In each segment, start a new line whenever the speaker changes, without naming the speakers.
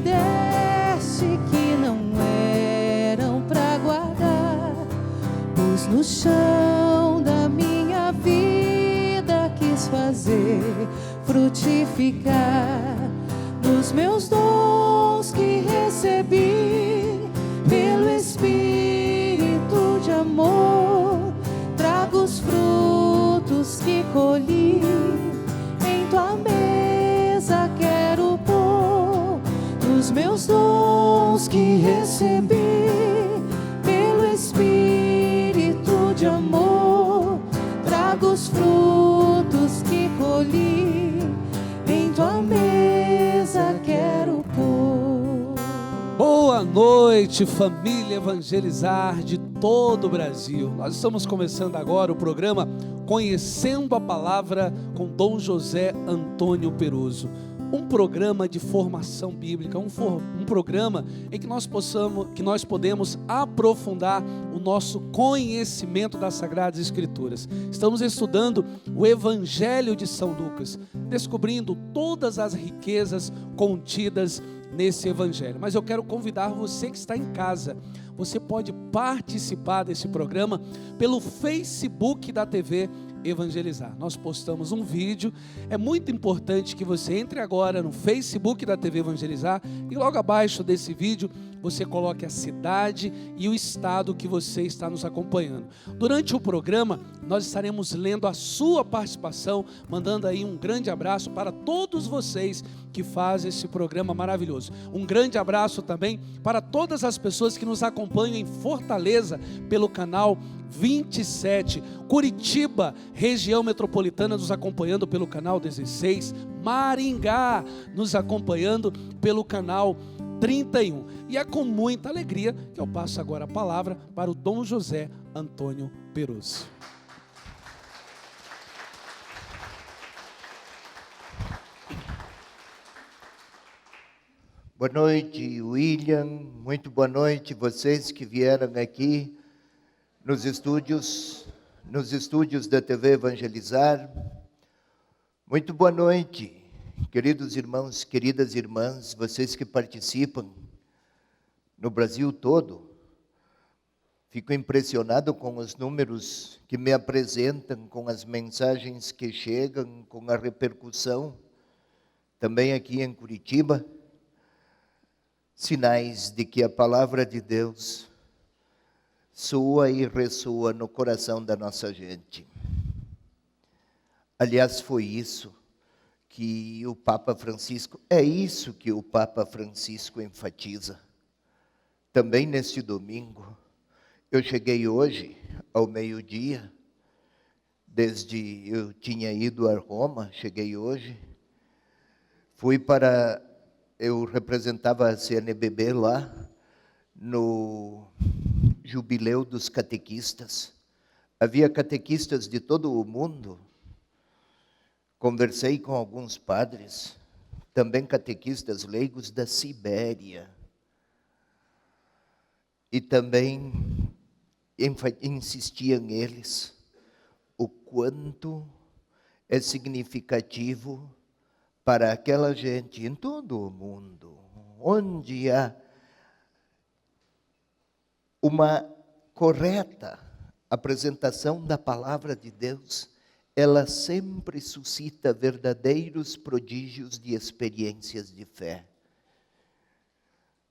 deste que não eram pra guardar, pus no chão da minha vida, quis fazer frutificar nos meus dons que recebi pelo Espírito de amor. Trago os frutos que colhi, em tua mesa quero pôr. Dos meus dons que recebi pelo Espírito de amor, trago os frutos que colhi, em tua mesa quero pôr.
Boa noite, família Evangelizar de todo o Brasil. Nós estamos começando agora o programa Conhecendo a Palavra com Dom José Antônio Peroso. Um programa de formação bíblica, um programa em que nós podemos aprofundar o nosso conhecimento das Sagradas Escrituras. Estamos estudando o Evangelho de São Lucas, descobrindo todas as riquezas contidas nesse Evangelho. Mas eu quero convidar você que está em casa. Você pode participar desse programa pelo Facebook da TV Evangelizar. Nós postamos um vídeo. É muito importante que você entre agora no Facebook da TV Evangelizar e logo abaixo desse vídeo você coloque a cidade e o estado que você está nos acompanhando. Durante o programa nós estaremos lendo a sua participação, mandando aí um grande abraço para todos vocês que fazem esse programa maravilhoso. Um grande abraço também para todas as pessoas que nos acompanham em Fortaleza pelo canal 27, Curitiba, região metropolitana, nos acompanhando pelo canal 16, Maringá, nos acompanhando pelo canal 31. E é com muita alegria que eu passo agora a palavra para o Dom José Antônio Peroso.
Boa noite, William. Muito boa noite vocês que vieram aqui nos estúdios da TV Evangelizar. Muito boa noite, queridos irmãos, queridas irmãs, vocês que participam no Brasil todo. Fico impressionado com os números que me apresentam, com as mensagens que chegam, com a repercussão. Também aqui em Curitiba, sinais de que a palavra de Deus soa e ressoa no coração da nossa gente. Aliás, foi isso que o Papa Francisco, é isso que o Papa Francisco enfatiza. Também neste domingo, eu cheguei hoje ao meio-dia, eu tinha ido a Roma, cheguei hoje, eu representava a CNBB lá, no Jubileu dos Catequistas. Havia catequistas de todo o mundo. Conversei com alguns padres, também catequistas leigos da Sibéria. E também insistiam eles o quanto é significativo para aquela gente em todo o mundo, onde há uma correta apresentação da palavra de Deus, ela sempre suscita verdadeiros prodígios de experiências de fé.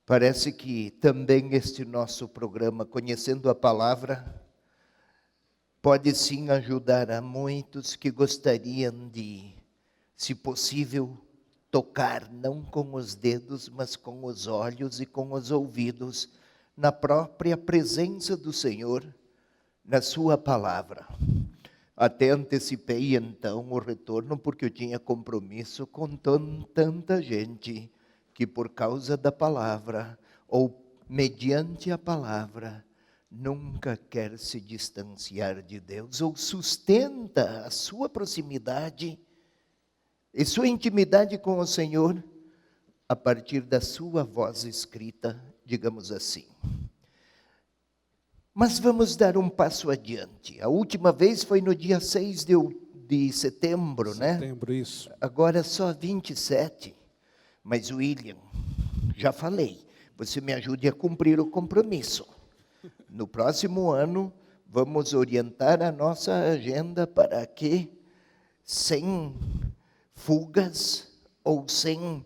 Parece que também este nosso programa, Conhecendo a Palavra, pode sim ajudar a muitos que gostariam de, se possível, tocar não com os dedos, mas com os olhos e com os ouvidos, na própria presença do Senhor, na sua palavra. Até antecipei então o retorno, porque eu tinha compromisso com tanta gente que por causa da palavra, ou mediante a palavra, nunca quer se distanciar de Deus, ou sustenta a sua proximidade e sua intimidade com o Senhor a partir da sua voz escrita, digamos assim. Mas vamos dar um passo adiante. A última vez foi no dia 6 de setembro, né?
Setembro, isso.
Agora é só 27. Mas, William, já falei, você me ajude a cumprir o compromisso. No próximo ano, vamos orientar a nossa agenda para que, sem fugas ou sem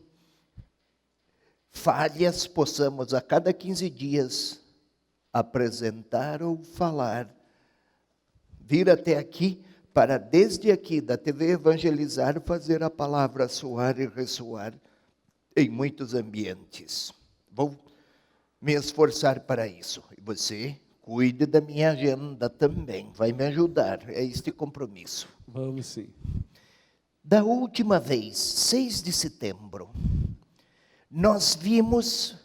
falhas, possamos a cada 15 dias apresentar ou falar, vir até aqui, para desde aqui da TV Evangelizar, fazer a palavra soar e ressoar em muitos ambientes. Vou me esforçar para isso. E você cuide da minha agenda também, vai me ajudar, é este compromisso.
Vamos sim.
Da última vez, 6 de setembro, nós vimos,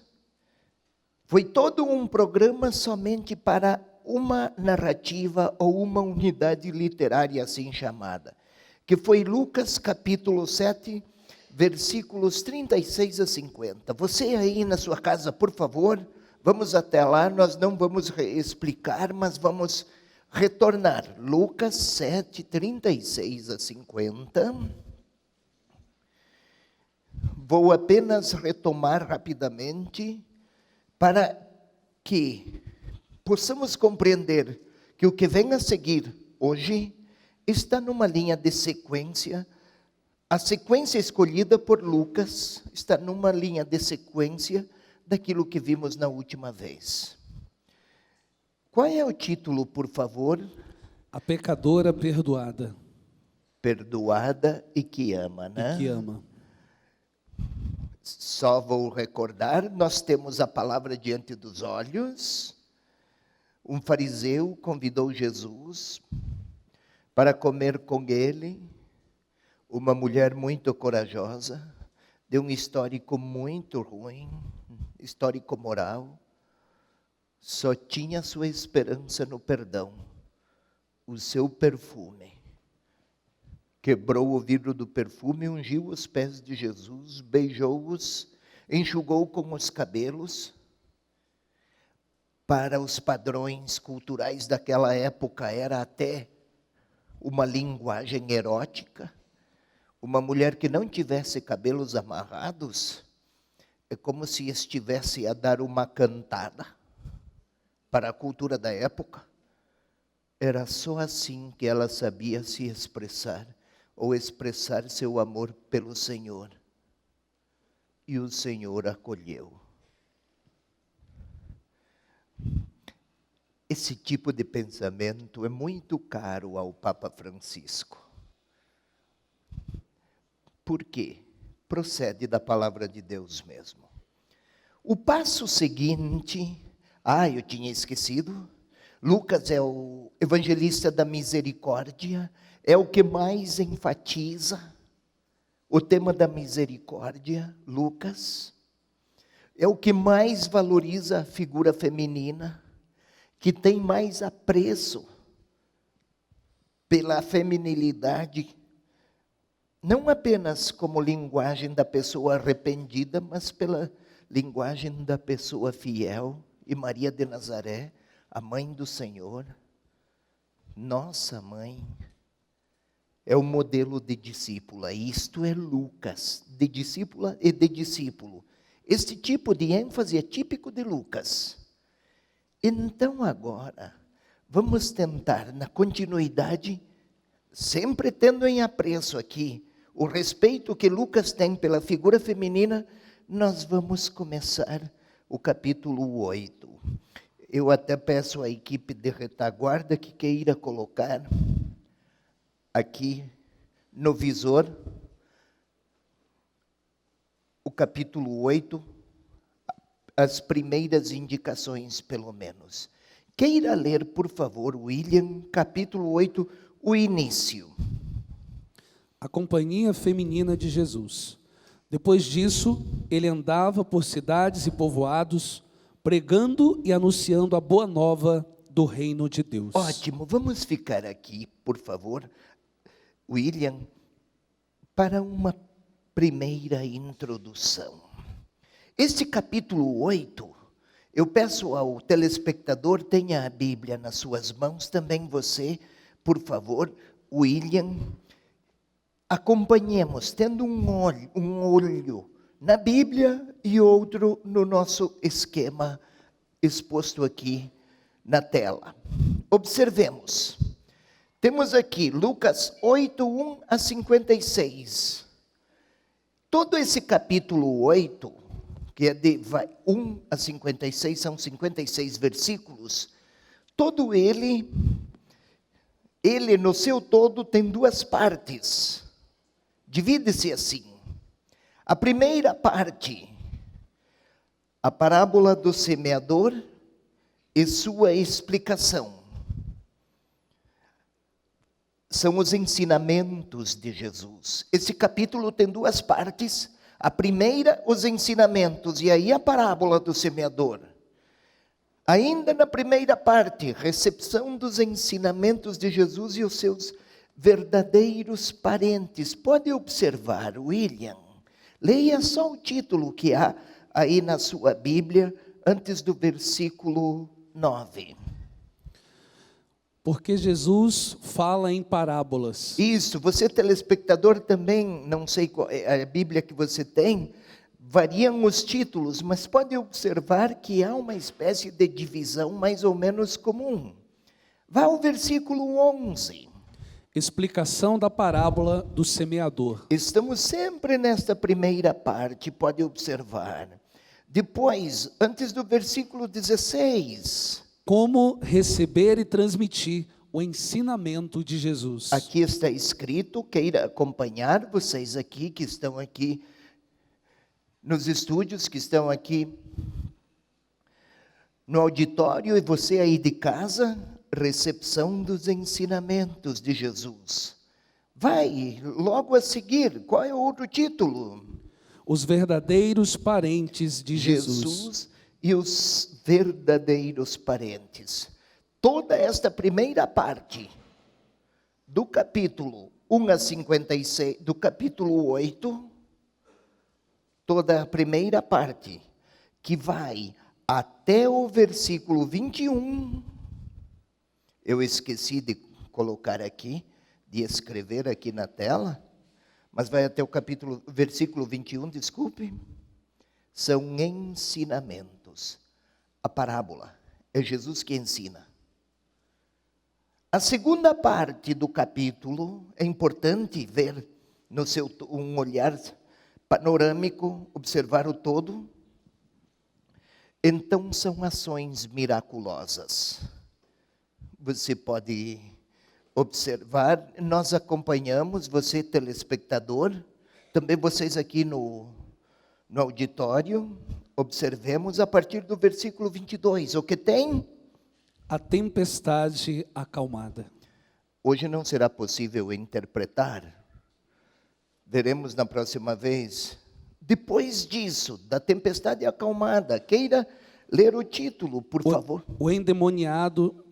foi todo um programa somente para uma narrativa ou uma unidade literária assim chamada, que foi Lucas capítulo 7, versículos 36 a 50. Você aí na sua casa, por favor, vamos até lá, nós não vamos explicar, mas vamos retornar. Lucas 7, 36 a 50. Vou apenas retomar rapidamente para que possamos compreender que o que vem a seguir hoje está numa linha de sequência. A sequência escolhida por Lucas está numa linha de sequência daquilo que vimos na última vez. Qual é o título, por favor?
A pecadora perdoada.
Perdoada e que ama, né?
E que ama.
Só vou recordar, nós temos a palavra diante dos olhos. Um fariseu convidou Jesus para comer com ele. Uma mulher muito corajosa, de um histórico muito ruim, histórico moral, só tinha sua esperança no perdão, o seu perfume. Quebrou o vidro do perfume, ungiu os pés de Jesus, beijou-os, enxugou com os cabelos. Para os padrões culturais daquela época, era até uma linguagem erótica. Uma mulher que não tivesse cabelos amarrados, é como se estivesse a dar uma cantada. Para a cultura da época, era só assim que ela sabia se expressar, ou expressar seu amor pelo Senhor. E o Senhor acolheu. Esse tipo de pensamento é muito caro ao Papa Francisco. Por quê? Procede da palavra de Deus mesmo. O passo seguinte, eu tinha esquecido, Lucas é o evangelista da misericórdia, é o que mais enfatiza o tema da misericórdia, Lucas. É o que mais valoriza a figura feminina, que tem mais apreço pela feminilidade, não apenas como linguagem da pessoa arrependida, mas pela linguagem da pessoa fiel. E Maria de Nazaré, a mãe do Senhor, nossa mãe, é o modelo de discípula. Isto é Lucas, de discípula e de discípulo. Este tipo de ênfase é típico de Lucas. Então agora, vamos tentar na continuidade, sempre tendo em apreço aqui o respeito que Lucas tem pela figura feminina, nós vamos começar o capítulo 8. Eu até peço à equipe de retaguarda que queira colocar aqui no visor o capítulo 8, as primeiras indicações, pelo menos. Queira ler, por favor, William, capítulo 8, o início.
A companhia feminina de Jesus. Depois disso, ele andava por cidades e povoados, pregando e anunciando a boa nova do reino de Deus.
Ótimo, vamos ficar aqui, por favor, William, para uma primeira introdução. Este capítulo 8, eu peço ao telespectador, tenha a Bíblia nas suas mãos, também você, por favor, William, acompanhemos, tendo um olho na Bíblia e outro no nosso esquema exposto aqui na tela. Observemos. Temos aqui Lucas 8, 1 a 56. Todo esse capítulo 8, que é de 1 a 56, são 56 versículos, todo ele no seu todo tem duas partes. Divide-se assim. A primeira parte, a parábola do semeador e sua explicação. São os ensinamentos de Jesus. Esse capítulo tem duas partes. A primeira, os ensinamentos, e aí a parábola do semeador. Ainda na primeira parte, recepção dos ensinamentos de Jesus e os seus verdadeiros parentes. Pode observar, William, leia só o título que há aí na sua Bíblia, antes do versículo 9.
Porque Jesus fala em parábolas.
Isso, você telespectador também, não sei qual é a Bíblia que você tem, variam os títulos, mas pode observar que há uma espécie de divisão mais ou menos comum. Vá ao versículo 11.
Explicação da parábola do semeador.
Estamos sempre nesta primeira parte, pode observar. Depois, antes do versículo 16...
Como receber e transmitir o ensinamento de Jesus.
Aqui está escrito, queira acompanhar, vocês aqui que estão aqui nos estúdios, que estão aqui no auditório, e você aí de casa, recepção dos ensinamentos de Jesus. Vai, logo a seguir, qual é o outro título?
Os verdadeiros parentes de Jesus.
Jesus e os verdadeiros parentes. Toda esta primeira parte do capítulo 1 a 56, do capítulo 8, toda a primeira parte, que vai até o versículo 21, eu esqueci de colocar aqui, de escrever aqui na tela, mas vai até o versículo 21, desculpe, são ensinamentos. A parábola é Jesus que ensina. A segunda parte do capítulo é importante ver no seu um olhar panorâmico, observar o todo. Então são ações miraculosas. Você pode observar, nós acompanhamos, você telespectador, também vocês aqui no auditório, observemos a partir do versículo 22, o que tem?
A tempestade acalmada.
Hoje não será possível interpretar, veremos na próxima vez. Depois disso, da tempestade acalmada, queira ler o título, por favor.
O endemoniado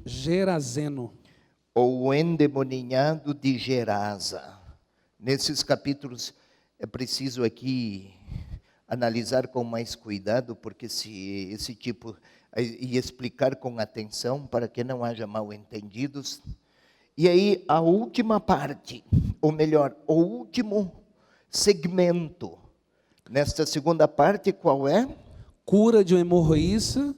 Gerazeno.
Ou o endemoniado de Gerasa. Nesses capítulos é preciso aqui analisar com mais cuidado, porque esse tipo, e explicar com atenção para que não haja mal-entendidos. E aí a última parte, ou melhor, o último segmento, nesta segunda parte, qual é?
Cura de uma hemorroíça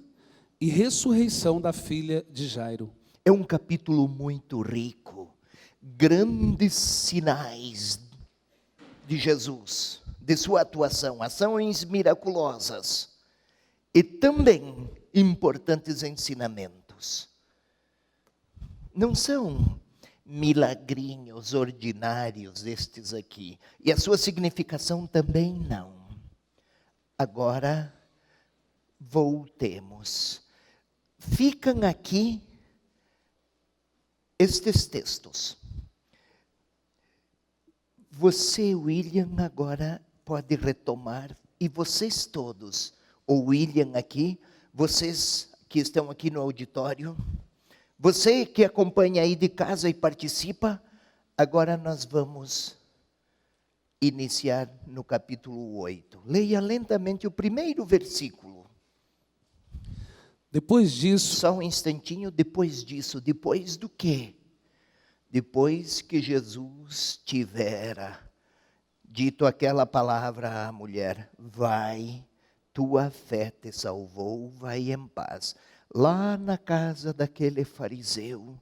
e ressurreição da filha de Jairo.
É um capítulo muito rico, grandes sinais de Jesus, de sua atuação, ações miraculosas e também importantes ensinamentos. Não são milagrinhos ordinários estes aqui, e a sua significação também não. Agora, voltemos. Ficam aqui estes textos. Você, William, agora pode retomar, e vocês todos, o William aqui, vocês que estão aqui no auditório, você que acompanha aí de casa e participa, agora nós vamos iniciar no capítulo 8. Leia lentamente o primeiro versículo.
Depois disso...
Só um instantinho, depois disso, depois do quê? Depois que Jesus tivera dito aquela palavra à mulher: vai, tua fé te salvou, vai em paz. Lá na casa daquele fariseu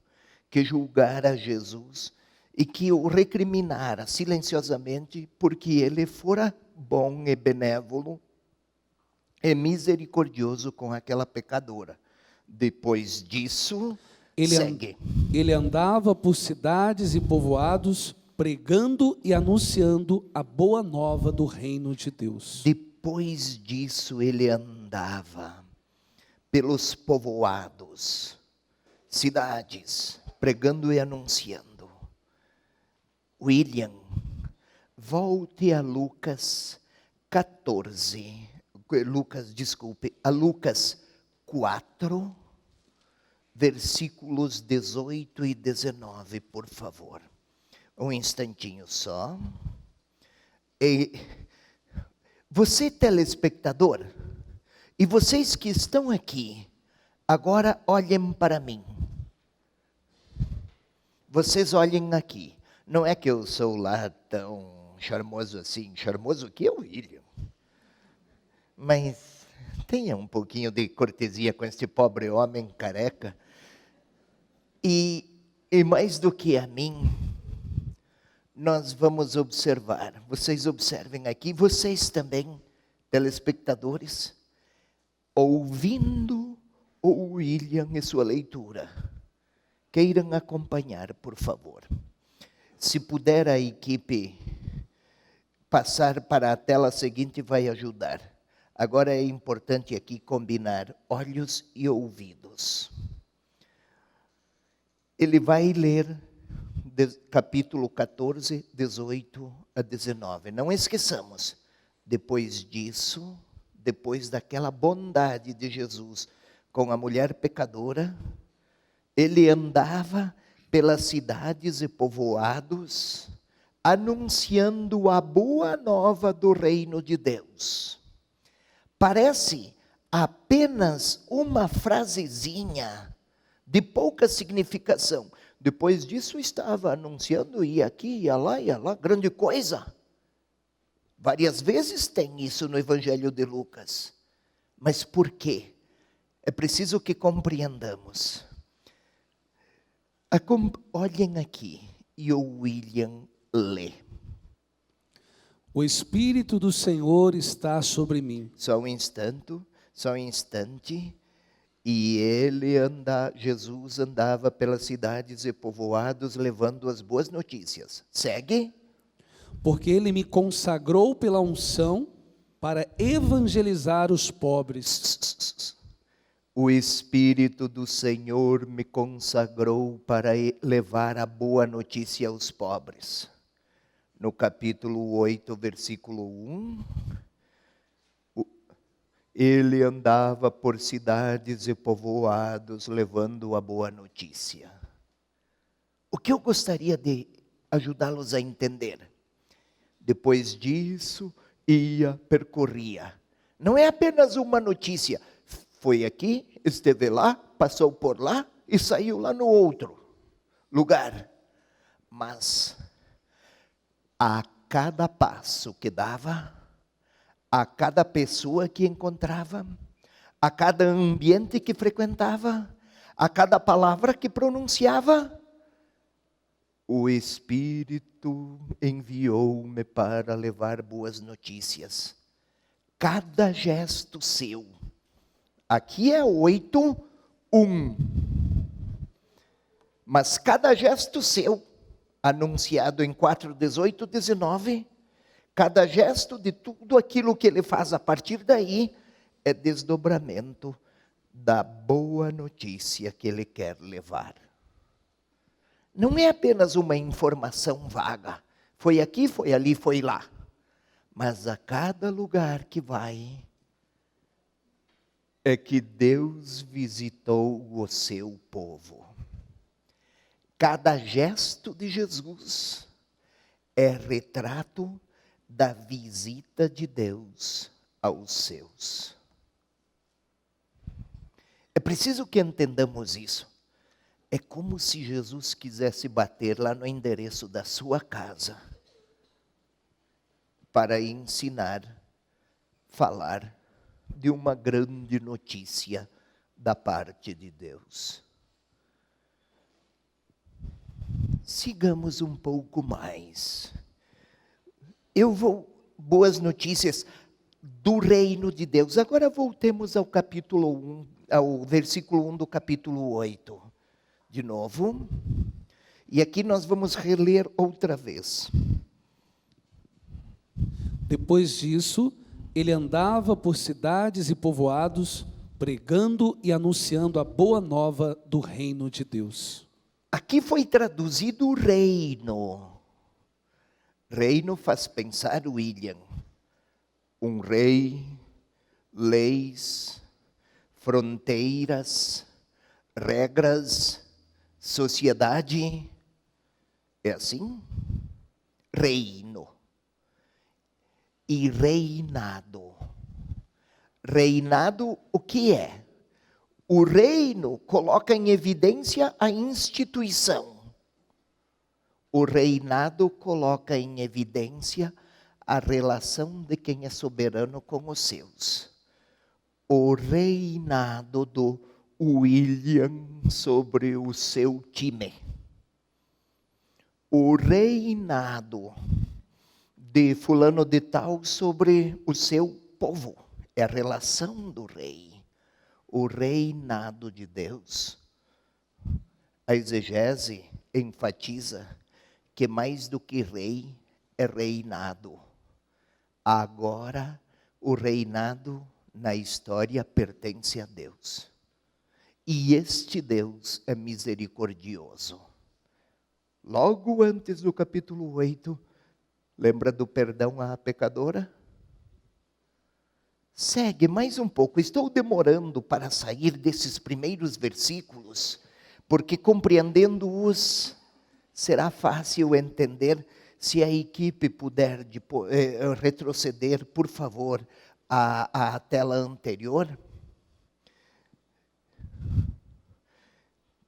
que julgara Jesus e que o recriminara silenciosamente porque ele fora bom e benévolo e misericordioso com aquela pecadora. Depois disso, segue.
Ele andava por cidades e povoados, pregando e anunciando a boa nova do reino de Deus.
Depois disso, ele andava pelos povoados, cidades, pregando e anunciando. William, volte a Lucas 14, a Lucas 4, versículos 18 e 19, por favor. Um instantinho só. E você, telespectador, e vocês que estão aqui, agora olhem para mim. Vocês olhem aqui. Não é que eu sou lá tão charmoso assim. Charmoso que é o William. Mas tenha um pouquinho de cortesia com este pobre homem careca. E mais do que a mim, nós vamos observar. Vocês observem aqui, vocês também, telespectadores, ouvindo o William e sua leitura. Queiram acompanhar, por favor. Se puder a equipe passar para a tela seguinte, vai ajudar. Agora é importante aqui combinar olhos e ouvidos. Ele vai ler capítulo 14, 18 a 19. Não esqueçamos, depois disso, depois daquela bondade de Jesus com a mulher pecadora, ele andava pelas cidades e povoados, anunciando a boa nova do reino de Deus. Parece apenas uma frasezinha de pouca significação. Depois disso estava anunciando, ia aqui, ia lá, grande coisa. Várias vezes tem isso no Evangelho de Lucas. Mas por quê? É preciso que compreendamos. Olhem aqui, e o William lê.
O Espírito do Senhor está sobre mim.
Só um instante. E Jesus andava pelas cidades e povoados levando as boas notícias. Segue.
Porque ele me consagrou pela unção para evangelizar os pobres.
O Espírito do Senhor me consagrou para levar a boa notícia aos pobres. No capítulo 8, versículo 1... ele andava por cidades e povoados, levando a boa notícia. O que eu gostaria de ajudá-los a entender? Depois disso, percorria. Não é apenas uma notícia. Foi aqui, esteve lá, passou por lá e saiu lá no outro lugar. Mas, a cada passo que dava, a cada pessoa que encontrava, a cada ambiente que frequentava, a cada palavra que pronunciava, o Espírito enviou-me para levar boas notícias. Cada gesto seu. Aqui é 8:1. Mas cada gesto seu, anunciado em 4, 18, 19, cada gesto de tudo aquilo que ele faz a partir daí é desdobramento da boa notícia que ele quer levar. Não é apenas uma informação vaga. Foi aqui, foi ali, foi lá. Mas a cada lugar que vai, é que Deus visitou o seu povo. Cada gesto de Jesus é retrato da visita de Deus aos seus. É preciso que entendamos isso. É como se Jesus quisesse bater lá no endereço da sua casa para ensinar, falar de uma grande notícia da parte de Deus. Sigamos um pouco mais. Boas notícias do reino de Deus. Agora voltemos ao capítulo 1, ao versículo 1 do capítulo 8. De novo. E aqui nós vamos reler outra vez.
Depois disso, ele andava por cidades e povoados, pregando e anunciando a boa nova do reino de Deus.
Aqui foi traduzido reino. Reino faz pensar William. Um rei, leis, fronteiras, regras, sociedade. É assim? Reino. E reinado. Reinado, o que é? O reino coloca em evidência a instituição. O reinado coloca em evidência a relação de quem é soberano com os seus. O reinado do William sobre o seu time. O reinado de fulano de tal sobre o seu povo. É a relação do rei. O reinado de Deus. A exegese enfatiza que mais do que rei é reinado. Agora, o reinado na história pertence a Deus. E este Deus é misericordioso. Logo antes do capítulo 8, lembra do perdão à pecadora? Segue mais um pouco. Estou demorando para sair desses primeiros versículos, porque compreendendo-os, será fácil entender. Se a equipe puder retroceder, por favor, à tela anterior.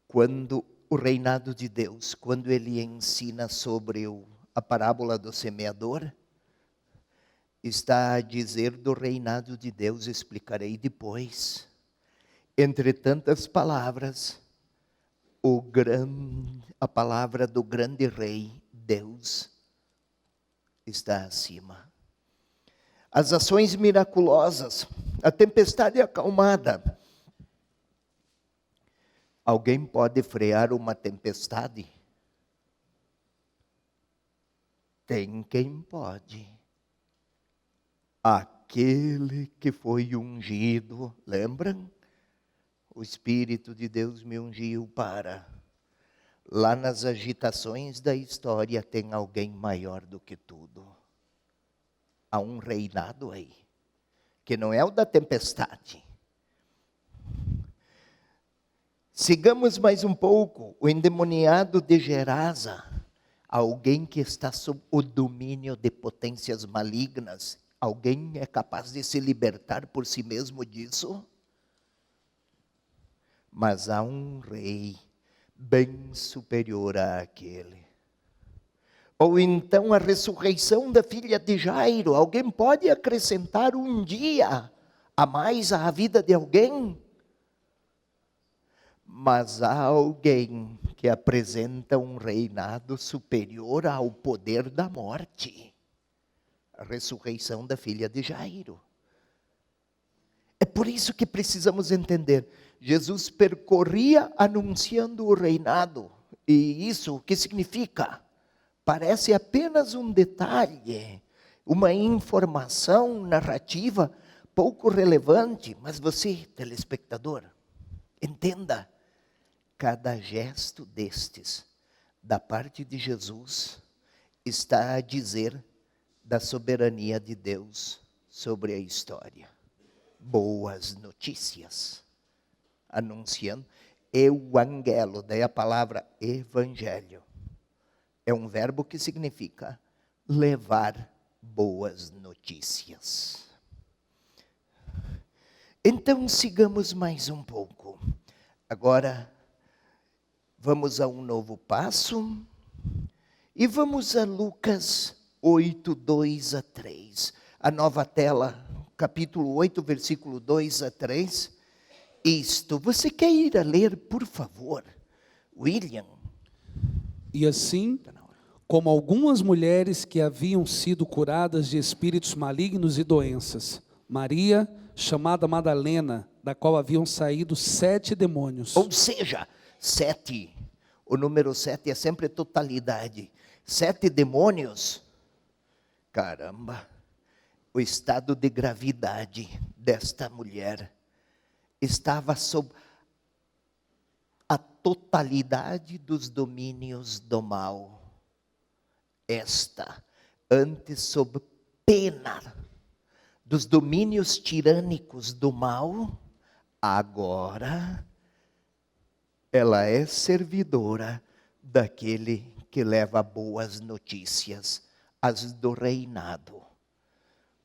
Quando o reinado de Deus, quando ele ensina sobre a parábola do semeador, está a dizer do reinado de Deus, explicarei depois. Entre tantas palavras, a palavra do grande rei, Deus, está acima. As ações miraculosas, a tempestade acalmada. Alguém pode frear uma tempestade? Tem quem pode. Aquele que foi ungido, lembram? O Espírito de Deus me ungiu para. Lá nas agitações da história tem alguém maior do que tudo. Há um reinado aí, que não é o da tempestade. Sigamos mais um pouco. O endemoniado de Gerasa, alguém que está sob o domínio de potências malignas. Alguém é capaz de se libertar por si mesmo disso? Mas há um rei bem superior àquele. Ou então a ressurreição da filha de Jairo. Alguém pode acrescentar um dia a mais à vida de alguém? Mas há alguém que apresenta um reinado superior ao poder da morte. A ressurreição da filha de Jairo. É por isso que precisamos entender. Jesus percorria anunciando o reinado. E isso o que significa? Parece apenas um detalhe, uma informação narrativa pouco relevante. Mas você, telespectador, entenda. Cada gesto destes, da parte de Jesus, está a dizer da soberania de Deus sobre a história. Boas notícias. Anunciando. Evangelo, daí a palavra evangelho. É um verbo que significa levar boas notícias. Então sigamos mais um pouco. Agora, vamos a um novo passo. E vamos a Lucas 8, 2 a 3. A nova tela, capítulo 8, versículo 2 a 3. Isto, você quer ir a ler, por favor, William?
E assim, como algumas mulheres que haviam sido curadas de espíritos malignos e doenças, Maria, chamada Madalena, da qual haviam saído 7 demônios.
Ou seja, 7, o número 7 é sempre totalidade. 7 demônios, caramba, o estado de gravidade desta mulher estava sob a totalidade dos domínios do mal. Esta, antes sob pena dos domínios tirânicos do mal, agora ela é servidora daquele que leva boas notícias, as do reinado.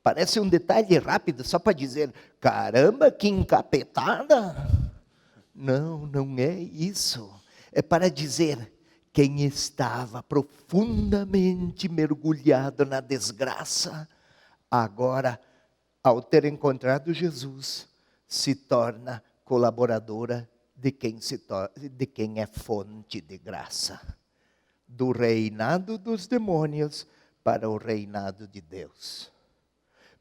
Parece um detalhe rápido, só para dizer, caramba, que encapetada. Não, não é isso. É para dizer, quem estava profundamente mergulhado na desgraça, agora, ao ter encontrado Jesus, se torna colaboradora de quem é fonte de graça. Do reinado dos demônios para o reinado de Deus.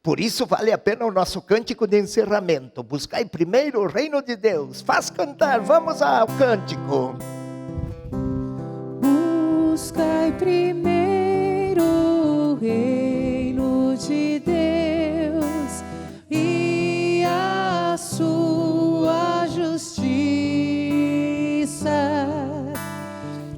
Por isso vale a pena o nosso cântico de encerramento. Buscai primeiro o reino de Deus. Faz cantar, vamos ao cântico.
Buscai primeiro o reino de Deus e a sua justiça,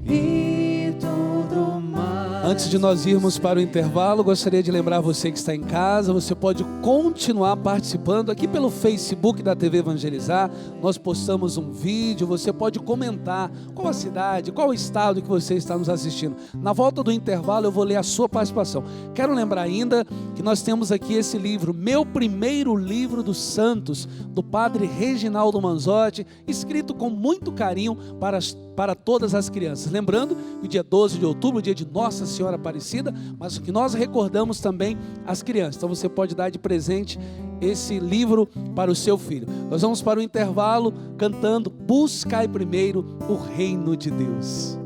e tudo mais.
Antes de nós irmos para o intervalo, gostaria de lembrar você que está em casa, você pode continuar participando aqui pelo Facebook da TV Evangelizar. Nós postamos um vídeo, você pode comentar qual a cidade, qual o estado que você está nos assistindo. Na volta do intervalo eu vou ler a sua participação. Quero lembrar ainda que nós temos aqui esse livro, Meu Primeiro Livro dos Santos, do Padre Reginaldo Manzotti, escrito com muito carinho para todas as crianças. Lembrando que o dia 12 de outubro, o dia de Nossa Senhora Aparecida, mas o que nós recordamos também as crianças. Então você pode dar de presente esse livro para o seu filho. Nós vamos para o intervalo cantando Buscai primeiro o reino de Deus.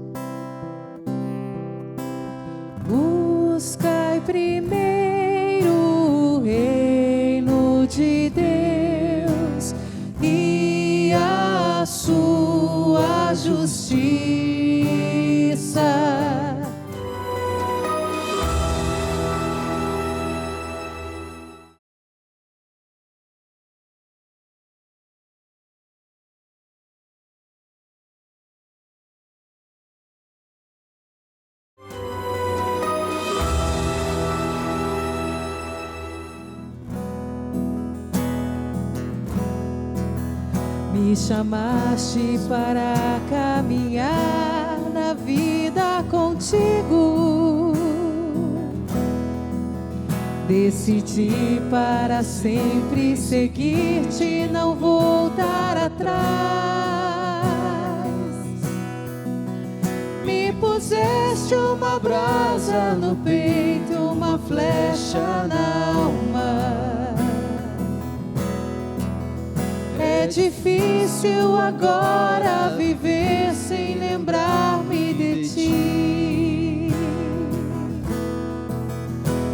Buscai primeiro o reino de Deus e a sua justiça, me chamaste para caminhar na vida contigo. Decidi para sempre seguir-te, não voltar atrás. Me puseste uma brasa no peito, uma flecha na alma. É difícil agora viver sem lembrar-me de ti.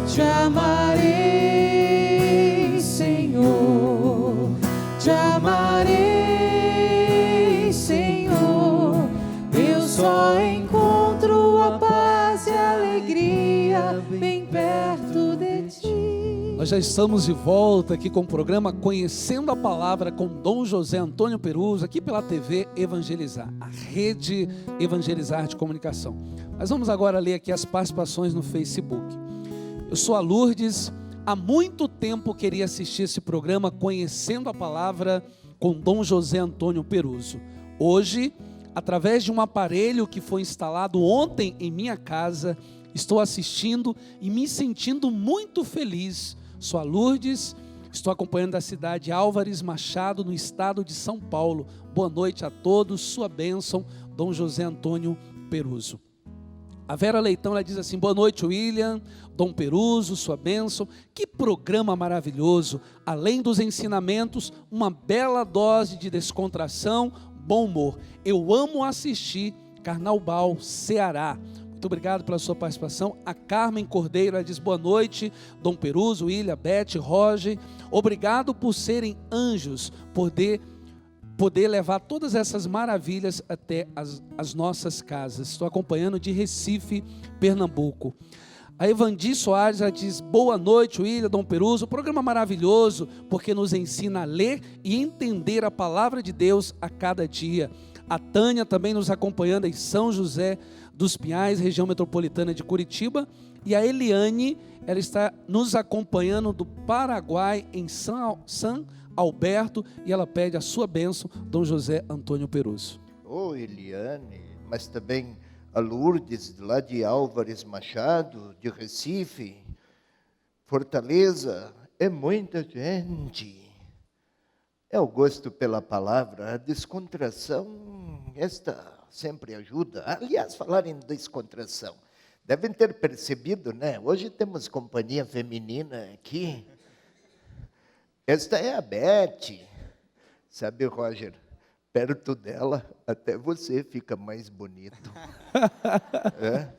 Te amarei, Senhor, te amarei, Senhor. Eu só encontro a paz e a alegria bem perto de ti.
Nós já estamos de volta aqui com o programa Conhecendo a Palavra com Dom José Antônio Peruso, aqui pela TV Evangelizar, a rede Evangelizar de comunicação. Mas vamos agora ler aqui as participações no Facebook. Eu sou a Lourdes, há muito tempo queria assistir esse programa Conhecendo a Palavra com Dom José Antônio Peruso. Hoje, através de um aparelho que foi instalado ontem em minha casa, estou assistindo e me sentindo muito feliz. Sou a Lourdes, estou acompanhando da cidade Álvares Machado, no estado de São Paulo. Boa noite a todos, sua bênção, Dom José Antônio Peruso. A Vera Leitão, ela diz assim: boa noite, William, Dom Peruso, sua bênção. Que programa maravilhoso. Além dos ensinamentos, uma bela dose de descontração, bom humor. Eu amo assistir Carnaubal, Ceará. Muito obrigado pela sua participação. A Carmen Cordeiro, ela diz: boa noite, Dom Peruso, William, Beth, Roger. Obrigado por serem anjos, poder levar todas essas maravilhas até as nossas casas. Estou acompanhando de Recife, Pernambuco. A Evandi Soares, ela diz: boa noite, William, Dom Peruso. Programa maravilhoso, porque nos ensina a ler e entender a palavra de Deus a cada dia. A Tânia também nos acompanhando em São José dos Pinhais, região metropolitana de Curitiba. E a Eliane, ela está nos acompanhando do Paraguai, em São Alberto, e ela pede a sua bênção, Dom José Antônio Peruso.
Eliane, mas também a Lourdes, lá de Álvares Machado, de Recife, Fortaleza, é muita gente. É o gosto pela palavra, a descontração, esta sempre ajuda. Aliás, falar em descontração, devem ter percebido, né? Hoje temos companhia feminina aqui. Esta é a Beth, sabe, Roger? Perto dela, até você fica mais bonito. É?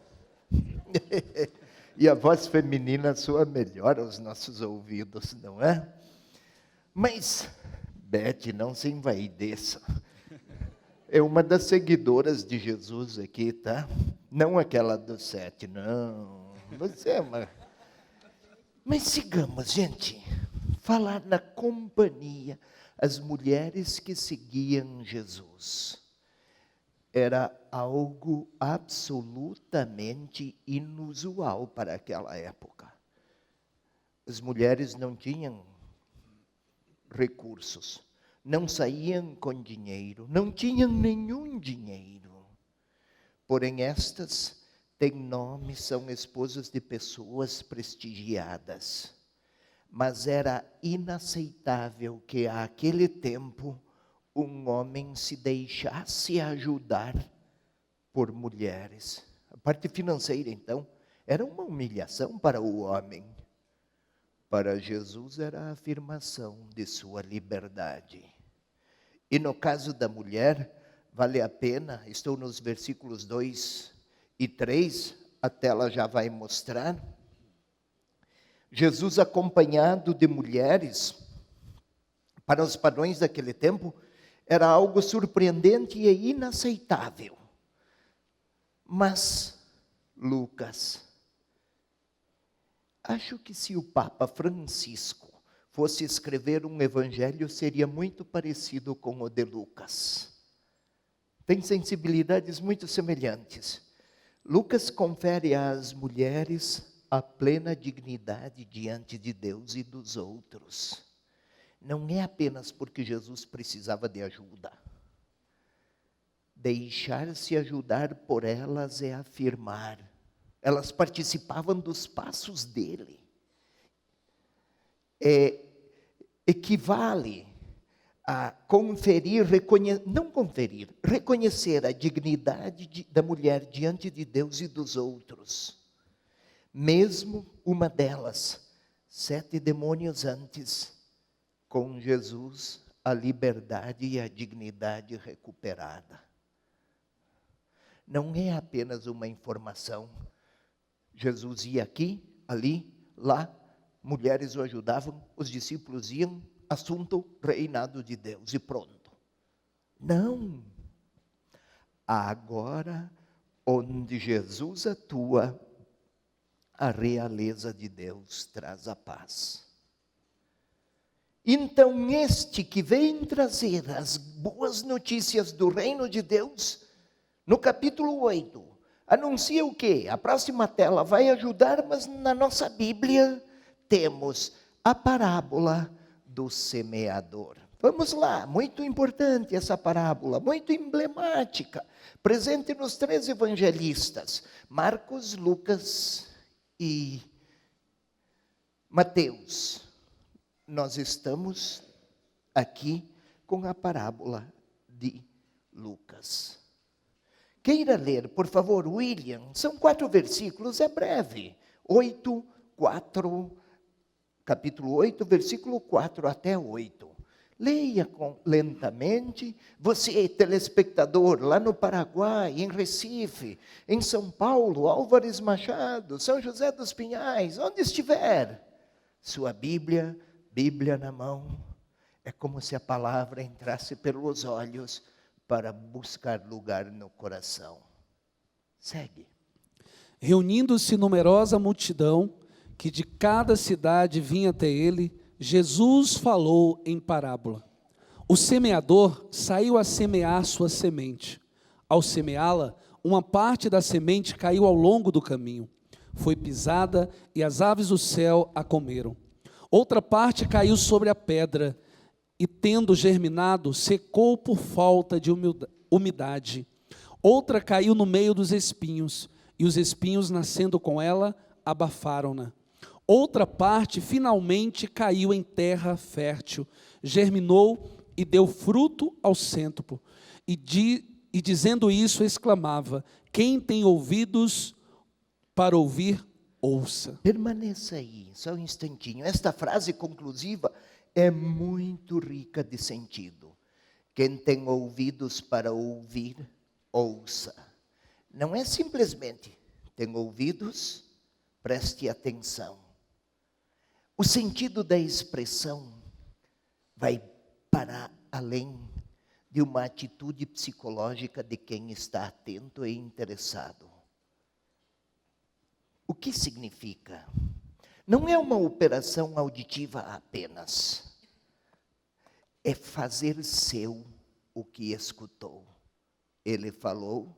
E a voz feminina soa melhor aos nossos ouvidos, não é? Mas, Beth, não se envaideça. É uma das seguidoras de Jesus aqui, tá? Não aquela dos 7, não. Você é uma... Mas sigamos, gente. Falar na companhia, as mulheres que seguiam Jesus. Era algo absolutamente inusual para aquela época. As mulheres não tinham recursos, não saíam com dinheiro, não tinham nenhum dinheiro. Porém, estas têm nome, são esposas de pessoas prestigiadas. Mas era inaceitável que, àquele tempo, um homem se deixasse ajudar por mulheres. A parte financeira, então, era uma humilhação para o homem. Para Jesus, era a afirmação de sua liberdade. E no caso da mulher, vale a pena, estou nos versículos 2 e 3, a tela já vai mostrar. Jesus, acompanhado de mulheres, para os padrões daquele tempo, era algo surpreendente e inaceitável. Mas, Lucas, acho que se o Papa Francisco fosse escrever um evangelho, seria muito parecido com o de Lucas. Tem sensibilidades muito semelhantes. Lucas confere às mulheres a plena dignidade diante de Deus e dos outros. Não é apenas porque Jesus precisava de ajuda. Deixar-se ajudar por elas é afirmar. Elas participavam dos passos dele. Equivale a reconhecer a dignidade da mulher diante de Deus e dos outros. Mesmo uma delas, 7 demônios antes, com Jesus, a liberdade e a dignidade recuperada. Não é apenas uma informação. Jesus ia aqui, ali, lá, mulheres o ajudavam, os discípulos iam, assunto, reinado de Deus, e pronto. Não. Agora, onde Jesus atua, a realeza de Deus traz a paz. Então, este que vem trazer as boas notícias do reino de Deus, no capítulo 8, anuncia o quê? A próxima tela vai ajudar, mas na nossa Bíblia temos a parábola do semeador. Vamos lá, muito importante essa parábola, muito emblemática, presente nos 3 evangelistas, Marcos, Lucas e Mateus. Nós estamos aqui com a parábola de Lucas. Queira ler, por favor, William. São 4 versículos, é breve. Capítulo 8, versículo 4 até 8. Leia lentamente. Você, telespectador, lá no Paraguai, em Recife, em São Paulo, Álvares Machado, São José dos Pinhais, onde estiver, sua Bíblia na mão, é como se a palavra entrasse pelos olhos para buscar lugar no coração. Segue.
Reunindo-se numerosa multidão, que de cada cidade vinha até ele, Jesus falou em parábola. O semeador saiu a semear sua semente. Ao semeá-la, uma parte da semente caiu ao longo do caminho. Foi pisada e as aves do céu a comeram. Outra parte caiu sobre a pedra e, tendo germinado, secou por falta de umidade. Outra caiu no meio dos espinhos, e os espinhos, nascendo com ela, abafaram-na. Outra parte finalmente caiu em terra fértil, germinou e deu fruto ao cêntuplo. E dizendo isso, exclamava: quem tem ouvidos para ouvir, ouça.
Permaneça aí, só um instantinho. Esta frase conclusiva é muito rica de sentido. Quem tem ouvidos para ouvir, ouça. Não é simplesmente, tem ouvidos, preste atenção. O sentido da expressão vai para além de uma atitude psicológica de quem está atento e interessado. O que significa? Não é uma operação auditiva apenas. É fazer seu o que escutou. Ele falou: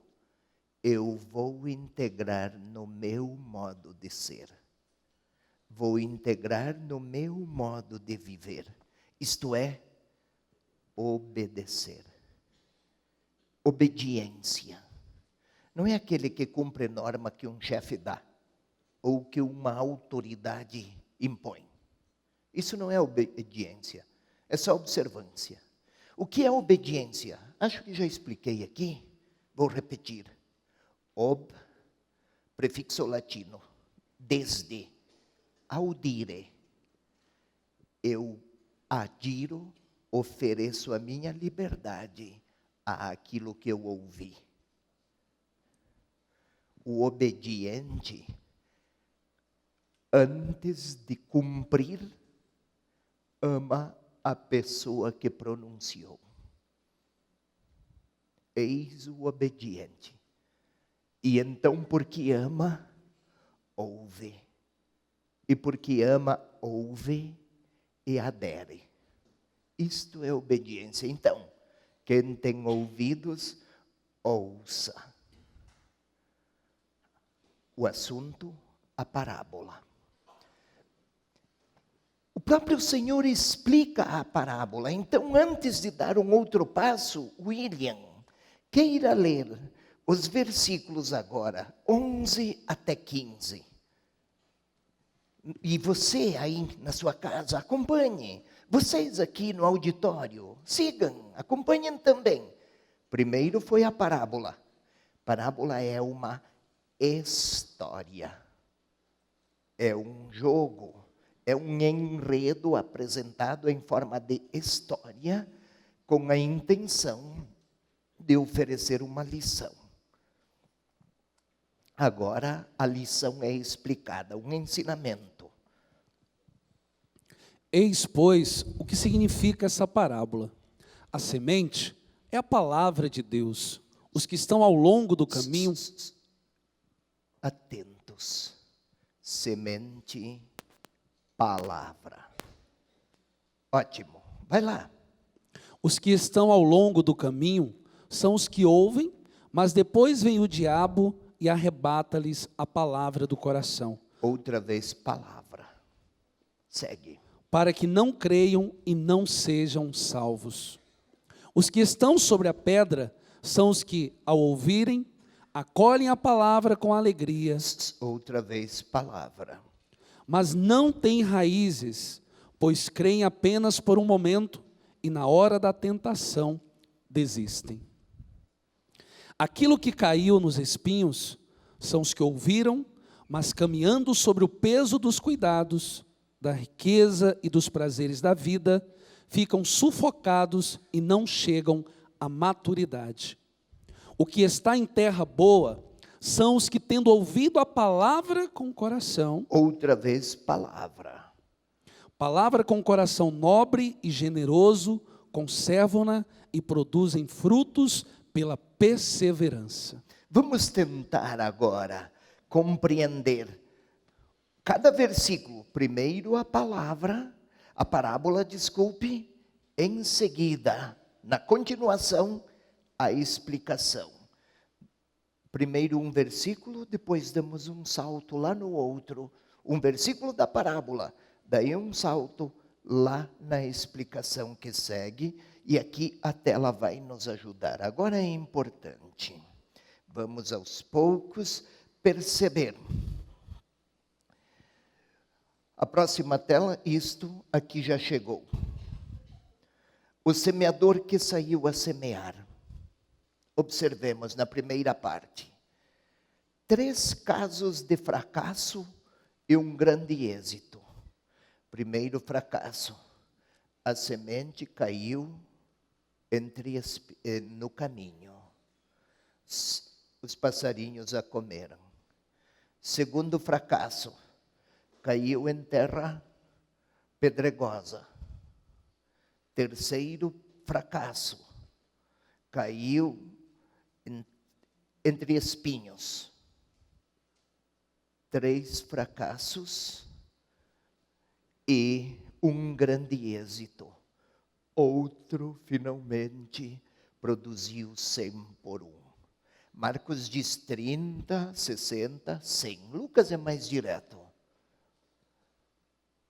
eu vou integrar no meu modo de ser. Vou integrar no meu modo de viver. Isto é, obedecer. Obediência. Não é aquele que cumpre norma que um chefe dá, ou que uma autoridade impõe. Isso não é obediência, é só observância. O que é obediência? Acho que já expliquei aqui, vou repetir. Ob, prefixo latino, desde, audire. Eu adiro, ofereço a minha liberdade àquilo que eu ouvi. O obediente, antes de cumprir, ama a pessoa que pronunciou. Eis o obediente. E então, porque ama, ouve. E porque ama, ouve e adere. Isto é obediência. Então, quem tem ouvidos, ouça. O assunto, a parábola. O próprio Senhor explica a parábola. Então, antes de dar um outro passo, William, queira ler os versículos agora, 11 até 15. E você aí na sua casa, acompanhe. Vocês aqui no auditório, sigam, acompanhem também. Primeiro foi a parábola. Parábola é uma história. É um jogo. É um enredo apresentado em forma de história, com a intenção de oferecer uma lição. Agora, a lição é explicada, um ensinamento.
Eis, pois, o que significa essa parábola. A semente é a palavra de Deus. Os que estão ao longo do caminho...
Atentos. Semente, palavra. Ótimo. Vai lá.
Os que estão ao longo do caminho são os que ouvem, mas depois vem o diabo e arrebata-lhes a palavra do coração.
Outra vez, palavra. Segue.
Para que não creiam e não sejam salvos. Os que estão sobre a pedra são os que, ao ouvirem, acolhem a palavra com alegria.
Outra vez, palavra.
Mas não têm raízes, pois creem apenas por um momento e na hora da tentação desistem. Aquilo que caiu nos espinhos são os que ouviram, mas caminhando sobre o peso dos cuidados, da riqueza e dos prazeres da vida, ficam sufocados e não chegam à maturidade. O que está em terra boa são os que, tendo ouvido a palavra com o coração,
outra vez palavra
com coração nobre e generoso, conservam-na e produzem frutos pela perseverança.
Vamos tentar agora compreender cada versículo. Primeiro a parábola, desculpe, em seguida, na continuação, a explicação. Primeiro um versículo, depois damos um salto lá no outro, um versículo da parábola, daí um salto lá na explicação que segue, e aqui a tela vai nos ajudar. Agora é importante, vamos aos poucos perceber. A próxima tela, isto aqui já chegou. O semeador que saiu a semear. Observemos na primeira parte. 3 casos de fracasso e um grande êxito. Primeiro fracasso. A semente caiu no caminho. Os passarinhos a comeram. Segundo fracasso. Caiu em terra pedregosa. Terceiro fracasso. Caiu entre espinhos. 3 fracassos e um grande êxito. Outro finalmente produziu 100 por 1. Marcos diz 30, 60, 100. Lucas é mais direto.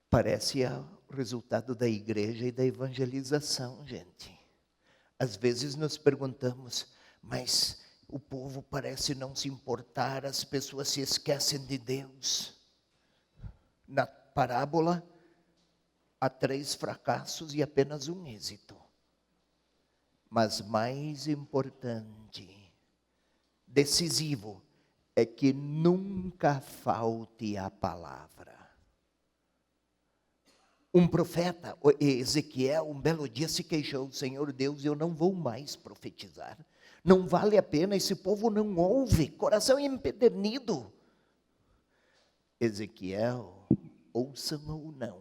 Parece o resultado da igreja e da evangelização, gente. Às vezes nos perguntamos, mas o povo parece não se importar, as pessoas se esquecem de Deus. Na parábola, há 3 fracassos e apenas um êxito. Mas mais importante, decisivo, é que nunca falte a palavra. Um profeta, Ezequiel, um belo dia se queixou: Senhor Deus, eu não vou mais profetizar. Não vale a pena, esse povo não ouve, coração empedernido. Ezequiel, ouçam ou não,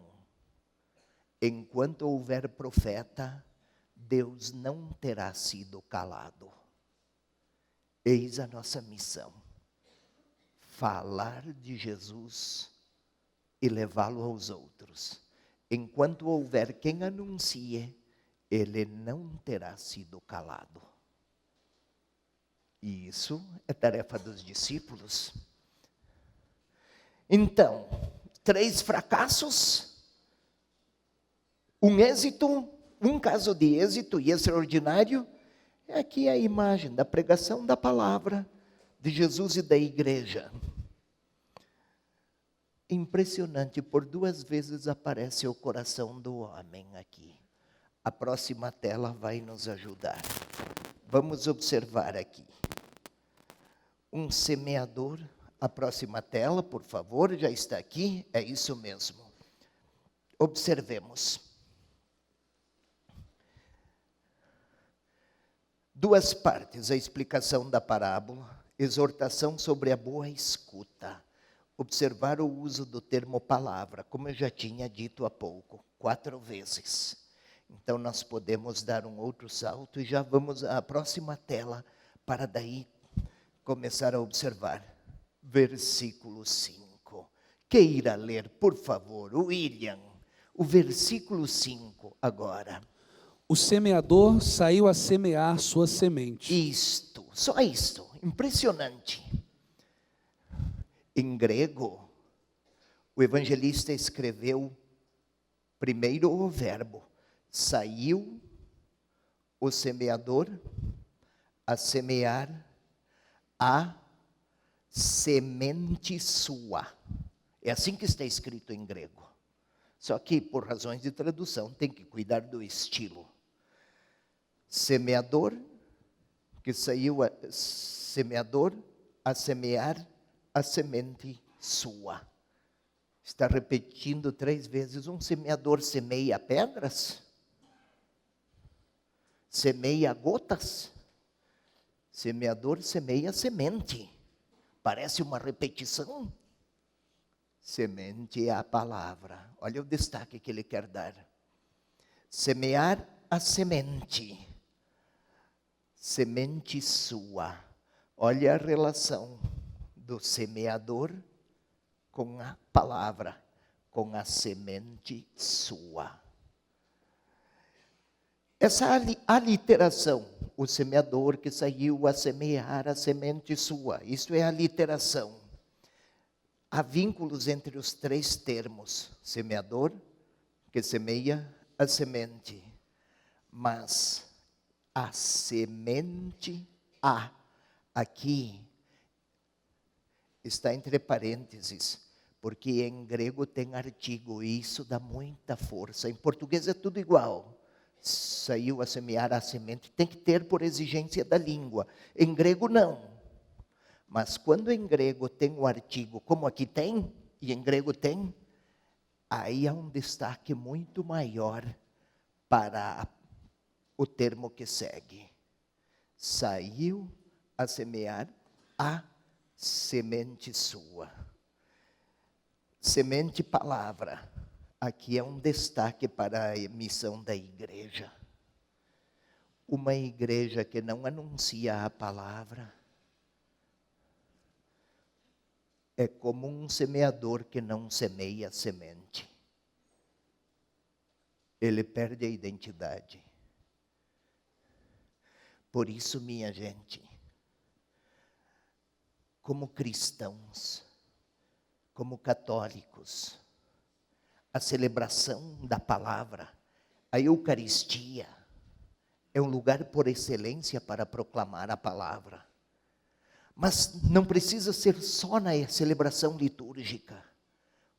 enquanto houver profeta, Deus não terá sido calado. Eis a nossa missão: falar de Jesus e levá-lo aos outros. Enquanto houver quem anuncie, ele não terá sido calado. E isso é tarefa dos discípulos. Então, 3 fracassos, um êxito, um caso de êxito e extraordinário. Aqui é a imagem da pregação da palavra de Jesus e da igreja. Impressionante, por 2 vezes aparece o coração do homem aqui. A próxima tela vai nos ajudar. Vamos observar aqui. Um semeador, a próxima tela, por favor, já está aqui, é isso mesmo. Observemos. 2 partes, a explicação da parábola, exortação sobre a boa escuta. Observar o uso do termo palavra, como eu já tinha dito há pouco, 4 vezes. Então nós podemos dar um outro salto e já vamos à próxima tela, para daí começar a observar. Versículo 5. Queira ler, por favor, William, o versículo 5 agora.
O semeador saiu a semear sua semente.
Isto, só isto, impressionante. Em grego, o evangelista escreveu primeiro o verbo. Saiu o semeador a semear a semente sua. É assim que está escrito em grego. Só que, por razões de tradução, tem que cuidar do estilo. Semeador que saiu semeador a semear a semente sua. Está repetindo 3 vezes. Um semeador semeia pedras? Semeia gotas? Semeador semeia semente. Parece uma repetição. Semente é a palavra. Olha o destaque que ele quer dar. Semear a semente. Semente sua. Olha a relação do semeador com a palavra, com a semente sua. Essa aliteração, o semeador que saiu a semear a semente sua, isso é a aliteração. Há vínculos entre os 3 termos, semeador, que semeia a semente, mas a semente aqui está entre parênteses, porque em grego tem artigo e isso dá muita força. Em português é tudo igual. Saiu a semear a semente, tem que ter por exigência da língua. Em grego não. Mas quando em grego tem o artigo, como aqui tem, e em grego tem, aí há um destaque muito maior para o termo que segue. Saiu a semear a semente sua. Semente palavra. Aqui é um destaque para a missão da igreja. Uma igreja que não anuncia a palavra é como um semeador que não semeia semente. Ele perde a identidade. Por isso, minha gente, como cristãos, como católicos, a celebração da palavra, a Eucaristia, é um lugar por excelência para proclamar a palavra. Mas não precisa ser só na celebração litúrgica.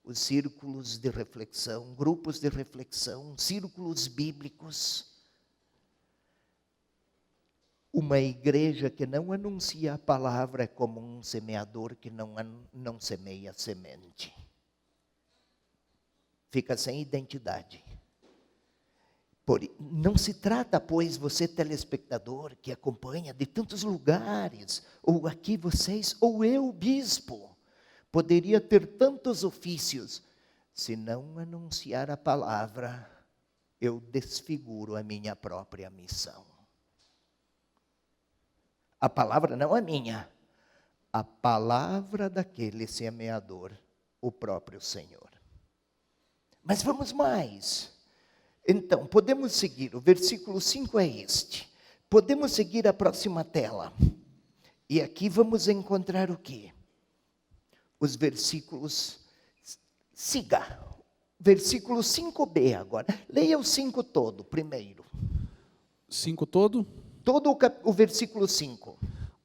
Os círculos de reflexão, grupos de reflexão, círculos bíblicos. Uma igreja que não anuncia a palavra é como um semeador que não semeia semente. Fica sem identidade. Não se trata, pois, você telespectador que acompanha de tantos lugares, ou aqui vocês, ou eu, bispo, poderia ter tantos ofícios. Se não anunciar a palavra, eu desfiguro a minha própria missão. A palavra não é minha, a palavra daquele semeador, o próprio Senhor. Mas vamos mais. Então, podemos seguir, o versículo 5 é este. Podemos seguir a próxima tela. E aqui vamos encontrar o quê? Os versículos, siga. Versículo 5b agora. Leia o 5 todo, primeiro.
5 todo?
Todo o versículo 5.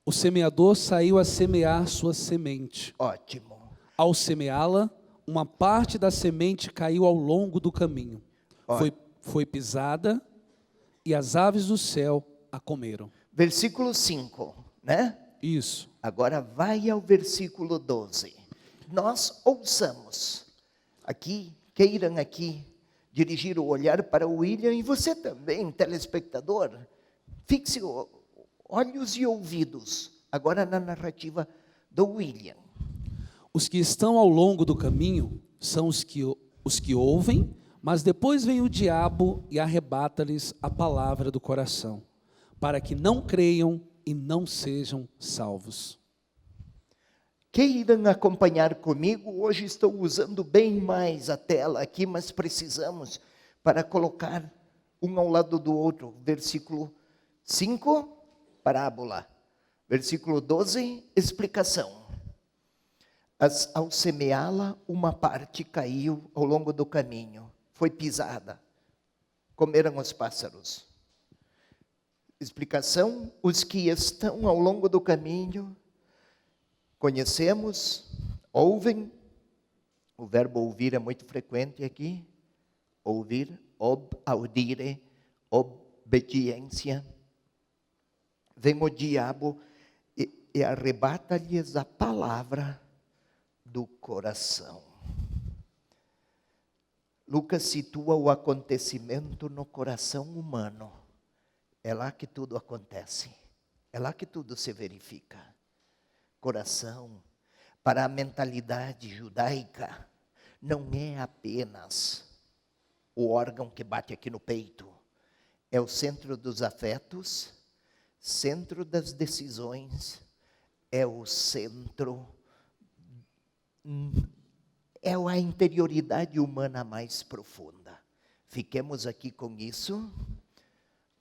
O semeador saiu a semear sua semente.
Ótimo.
Ao semeá-la, uma parte da semente caiu ao longo do caminho. Foi pisada e as aves do céu a comeram.
Versículo 5, né?
Isso.
Agora vai ao versículo 12. Nós ouçamos. Queiram aqui dirigir o olhar para o William e você também, telespectador. Fixe olhos e ouvidos, agora na narrativa do William.
Os que estão ao longo do caminho são os que ouvem, mas depois vem o diabo e arrebata-lhes a palavra do coração, para que não creiam e não sejam salvos.
Queiram acompanhar comigo, hoje estou usando bem mais a tela aqui, mas precisamos para colocar um ao lado do outro. Versículo 5, parábola. Versículo 12, explicação. Ao semeá-la, uma parte caiu ao longo do caminho, foi pisada, comeram os pássaros. Explicação, os que estão ao longo do caminho, conhecemos, ouvem, o verbo ouvir é muito frequente aqui, ouvir, audire, obediência. vem o diabo e arrebata-lhes a palavra do coração. Lucas situa o acontecimento no coração humano. É lá que tudo acontece. É lá que tudo se verifica. Coração, para a mentalidade judaica, não é apenas o órgão que bate aqui no peito. É o centro dos afetos, centro das decisões, é o centro, é a interioridade humana mais profunda. Fiquemos aqui com isso.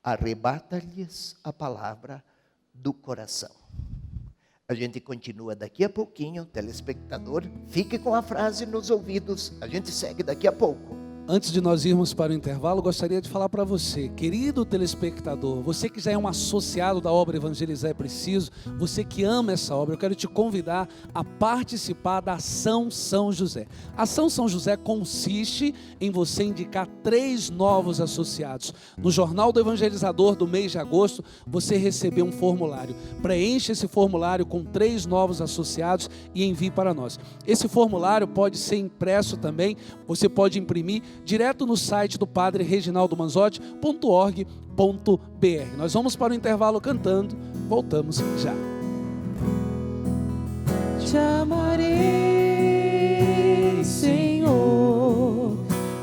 Arrebata-lhes a palavra do coração. A gente continua daqui a pouquinho, telespectador. Fique com a frase nos ouvidos. A gente segue daqui a pouco.
Antes de nós irmos para o intervalo, gostaria de falar para você, querido telespectador, você que já é um associado da obra Evangelizar é Preciso, você que ama essa obra, eu quero te convidar a participar da Ação São José. A Ação São José consiste em você indicar 3 novos associados. No Jornal do Evangelizador do mês de agosto, você recebeu um formulário. Preencha esse formulário com 3 novos associados e envie para nós. Esse formulário pode ser impresso também, você pode imprimir direto no site do padre reginaldomanzotti.org.br. Nós vamos para o intervalo cantando, voltamos já.
Te amarei, Senhor,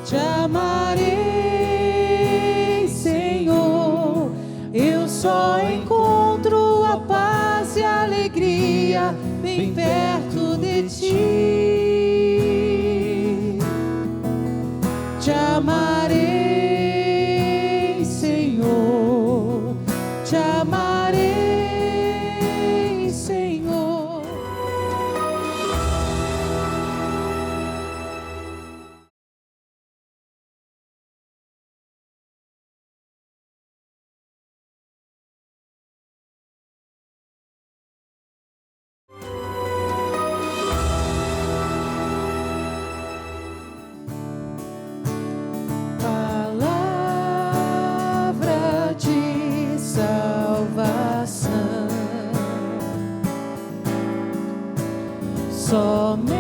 te amarei, Senhor, eu só encontro a paz e a alegria bem perto de ti. Te amarei, Senhor, te amarei, Senhor. Palavra de salvação, somente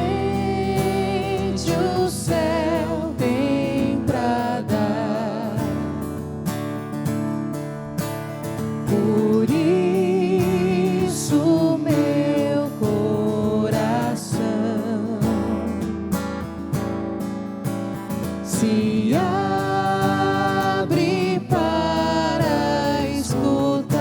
o céu tem pra dar. Por isso meu coração se abre para escutar.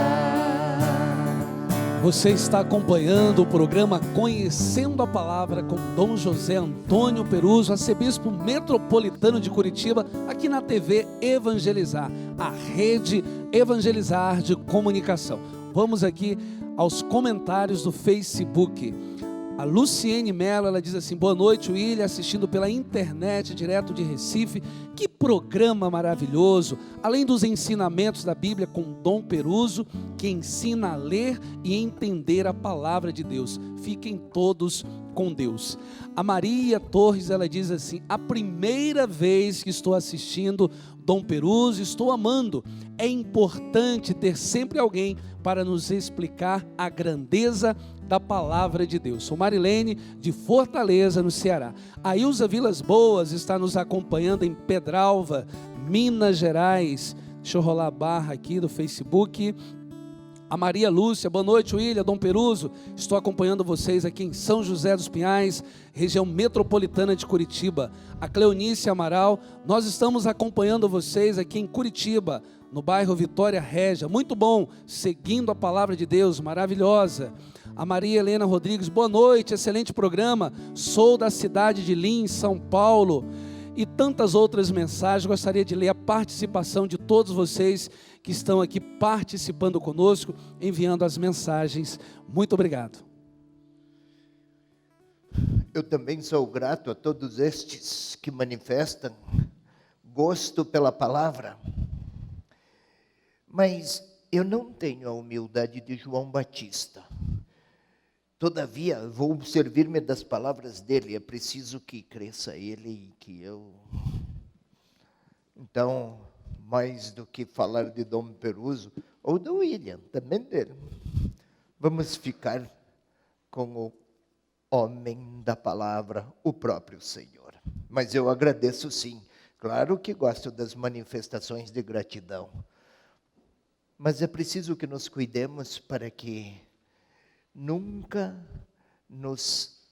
Você está acompanhando o programa Conhecendo a Palavra com Dom José Antônio Peruso, arcebispo metropolitano de Curitiba, aqui na TV Evangelizar, a rede Evangelizar de comunicação. Vamos aqui aos comentários do Facebook. A Luciene Mello, ela diz assim: boa noite, William, assistindo pela internet, direto de Recife. Que programa maravilhoso! Além dos ensinamentos da Bíblia com Dom Peruso, que ensina a ler e entender a palavra de Deus. Fiquem todos com Deus. A Maria Torres, ela diz assim: a primeira vez que estou assistindo Dom Peruso, estou amando. É importante ter sempre alguém para nos explicar a grandeza da palavra de Deus. Sou Marilene, de Fortaleza, no Ceará. A Ilza Vilas Boas está nos acompanhando em Pedralva, Minas Gerais. Deixa eu rolar a barra aqui do Facebook. A Maria Lúcia, boa noite, William, Dom Peruso, estou acompanhando vocês aqui em São José dos Pinhais, região metropolitana de Curitiba. A Cleonice Amaral, nós estamos acompanhando vocês aqui em Curitiba, no bairro Vitória Régia. Muito bom, seguindo a palavra de Deus, maravilhosa. A Maria Helena Rodrigues, boa noite, excelente programa, sou da cidade de Lins, São Paulo. E tantas outras mensagens, gostaria de ler a participação de todos vocês que estão aqui participando conosco, enviando as mensagens. Muito obrigado.
Eu também sou grato a todos estes que manifestam gosto pela palavra, mas eu não tenho a humildade de João Batista. Todavia, vou servir-me das palavras dele. É preciso que cresça ele e que eu... Então, mais do que falar de Dom Peruso, ou do William, também dele. Vamos ficar com o homem da palavra, o próprio Senhor. Mas eu agradeço sim. Claro que gosto das manifestações de gratidão. Mas é preciso que nos cuidemos para que nunca nos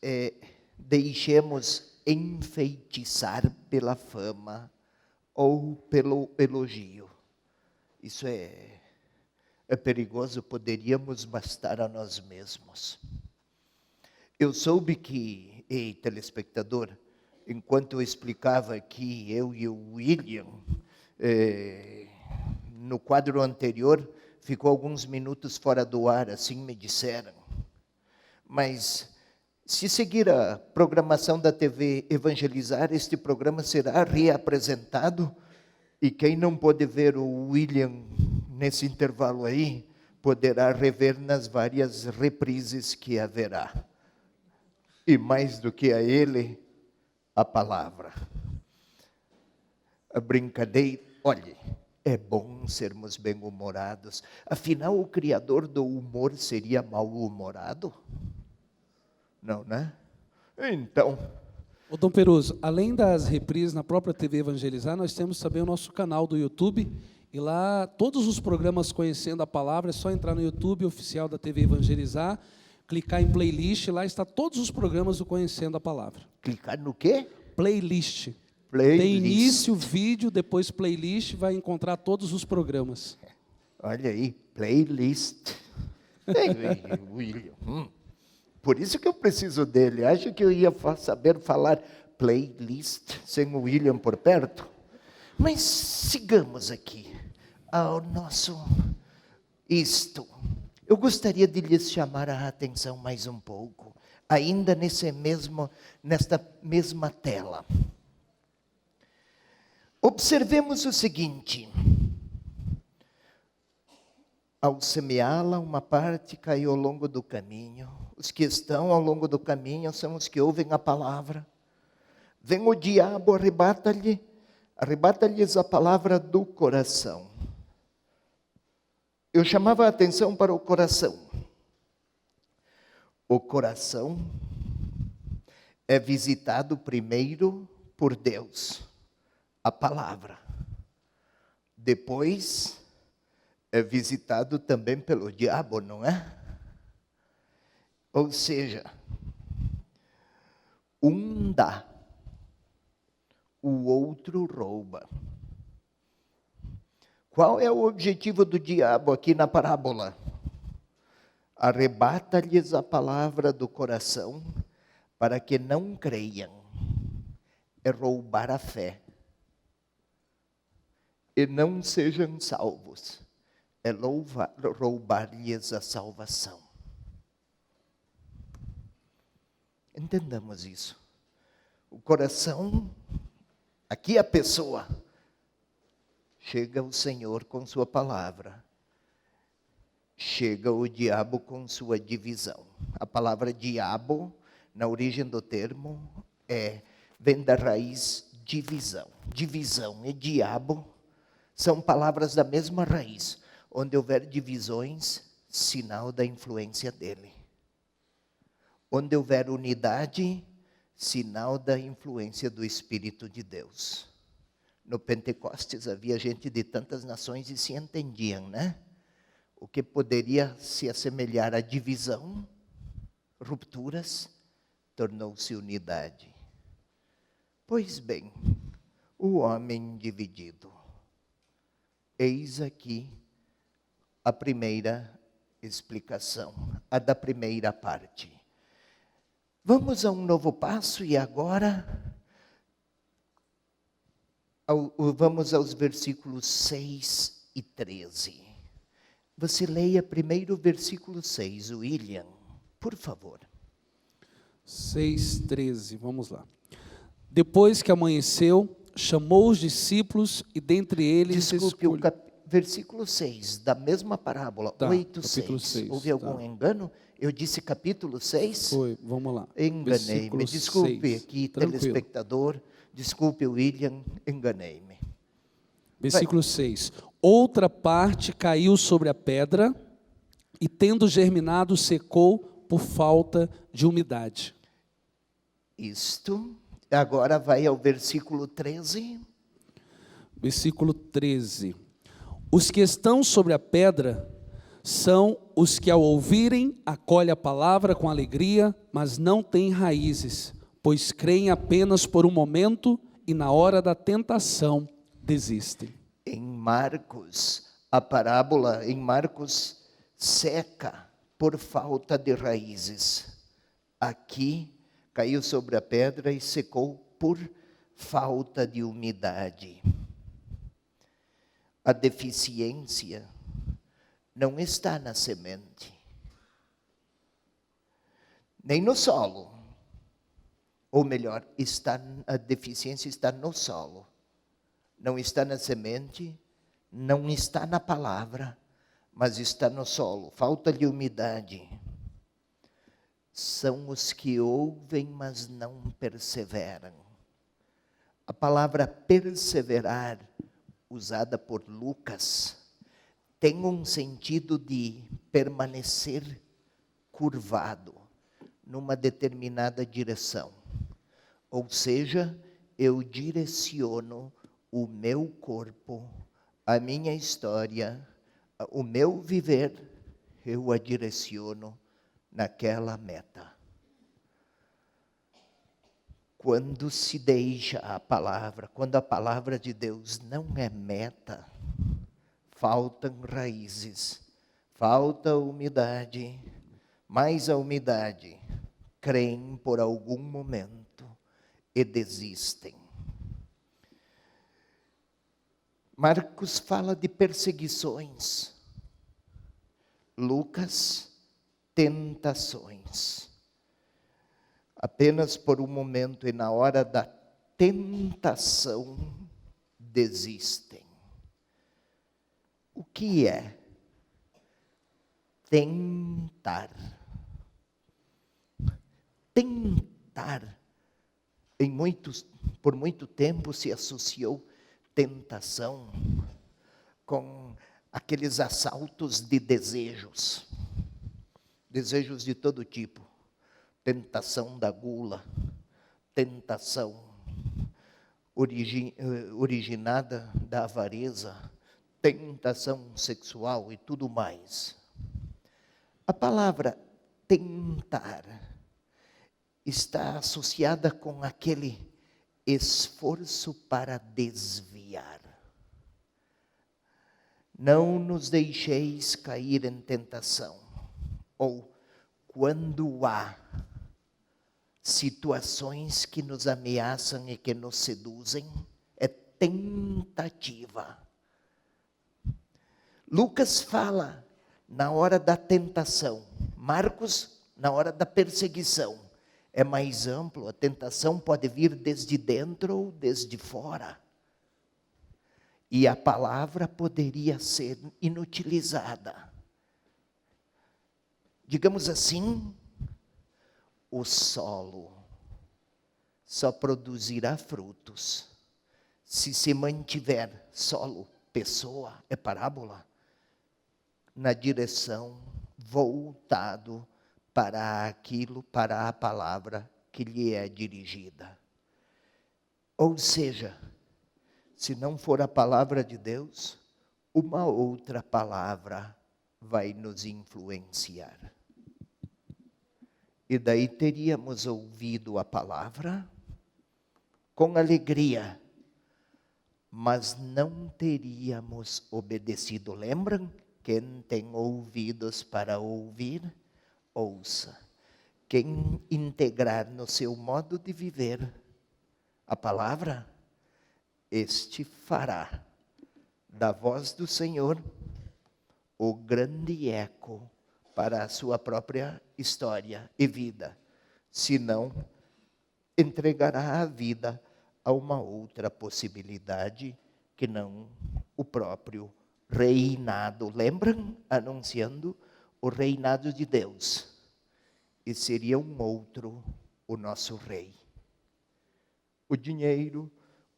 deixemos enfeitiçar pela fama ou pelo elogio. Isso é perigoso, poderíamos bastar a nós mesmos. Eu soube que, telespectador, enquanto eu explicava aqui, eu e o William, no quadro anterior, ficou alguns minutos fora do ar, assim me disseram. Mas, se seguir a programação da TV Evangelizar, este programa será reapresentado, e quem não pôde ver o William nesse intervalo aí, poderá rever nas várias reprises que haverá. E mais do que a ele, a palavra. A brincadeira, olhe, é bom sermos bem-humorados. Afinal, o criador do humor seria mal-humorado? Não, né? Então...
Ô, Dom Peroso, além das reprises na própria TV Evangelizar, nós temos também o nosso canal do YouTube, e lá todos os programas Conhecendo a Palavra, é só entrar no YouTube oficial da TV Evangelizar, clicar em playlist, lá está todos os programas do Conhecendo a Palavra.
Clicar no quê?
Playlist.
Playlist.
Tem início, vídeo, depois playlist, vai encontrar todos os programas.
Olha aí, playlist. William. Por isso que eu preciso dele. Acho que eu ia saber falar playlist sem o William por perto. Mas sigamos aqui ao nosso isto. Eu gostaria de lhes chamar a atenção mais um pouco, ainda nesta mesma tela. Observemos o seguinte: ao semeá-la, uma parte caiu ao longo do caminho. Os que estão ao longo do caminho são os que ouvem a palavra. Vem o diabo, arrebata-lhes a palavra do coração. Eu chamava a atenção para o coração. O coração é visitado primeiro por Deus, a palavra. Depois é visitado também pelo diabo, não é? Ou seja, um dá, o outro rouba. Qual é o objetivo do diabo aqui na parábola? Arrebata-lhes a palavra do coração para que não creiam. É roubar a fé. E não sejam salvos. É roubar-lhes a salvação. Entendamos isso. O coração, aqui a pessoa, chega o Senhor com sua palavra. Chega o diabo com sua divisão. A palavra diabo, na origem do termo, vem da raiz divisão. Divisão e diabo são palavras da mesma raiz. Onde houver divisões, sinal da influência dele. Onde houver unidade, sinal da influência do Espírito de Deus. No Pentecostes havia gente de tantas nações e se entendiam, né? O que poderia se assemelhar à divisão, rupturas, tornou-se unidade. Pois bem, o homem dividido. Eis aqui a primeira explicação, a da primeira parte. Vamos a um novo passo e agora vamos aos versículos 6 e 13. Você leia primeiro o versículo 6, William, por favor.
6:13, vamos lá. Depois que amanheceu, chamou os discípulos e dentre eles...
Desculpe, versículo 6, da mesma parábola,
tá,
8:6. Houve algum engano? Eu disse capítulo 6?
Foi, vamos lá.
Enganei-me. Desculpe
6.
aqui,
Tranquilo.
telespectador. Desculpe, William, enganei-me.
Versículo 6. Outra parte caiu sobre a pedra e, tendo germinado, secou por falta de umidade.
Isto, agora vai ao versículo 13.
Versículo 13. Os que estão sobre a pedra são os que, ao ouvirem, acolhem a palavra com alegria, mas não têm raízes, pois creem apenas por um momento e, na hora da tentação, desistem.
Em Marcos, a parábola em Marcos seca por falta de raízes. Aqui caiu sobre a pedra e secou por falta de umidade. A deficiência não está na semente, nem no solo. Ou melhor, a deficiência está no solo. Não está na semente, não está na palavra, mas está no solo. Falta de umidade. São os que ouvem, mas não perseveram. A palavra perseverar, usada por Lucas, tem um sentido de permanecer curvado numa determinada direção. Ou seja, eu direciono o meu corpo, a minha história, o meu viver, eu a direciono naquela meta. Quando se deixa a palavra, quando a palavra de Deus não é meta, faltam raízes, falta umidade, mais a umidade, creem por algum momento e desistem. Marcos fala de perseguições, Lucas, tentações. Apenas por um momento e na hora da tentação desistem. O que é tentar? Tentar, por muito tempo se associou tentação com aqueles assaltos de desejos de todo tipo. Tentação da gula, tentação originada da avareza, tentação sexual e tudo mais. A palavra tentar está associada com aquele esforço para desviar. Não nos deixeis cair em tentação. Ou quando há situações que nos ameaçam e que nos seduzem, é tentativa. Lucas fala na hora da tentação, Marcos na hora da perseguição. É mais amplo, a tentação pode vir desde dentro ou desde fora. E a palavra poderia ser inutilizada. Digamos assim, o solo só produzirá frutos se mantiver solo, pessoa, é parábola, na direção voltado para aquilo, para a palavra que lhe é dirigida. Ou seja, se não for a palavra de Deus, uma outra palavra vai nos influenciar. E daí teríamos ouvido a palavra com alegria, mas não teríamos obedecido. Lembram? Quem tem ouvidos para ouvir, ouça. Quem integrar no seu modo de viver a palavra, este fará da voz do Senhor o grande eco para a sua própria história e vida. Senão, entregará a vida a uma outra possibilidade que não o próprio reinado. Lembram? Anunciando o reinado de Deus. E seria um outro o nosso rei. O dinheiro,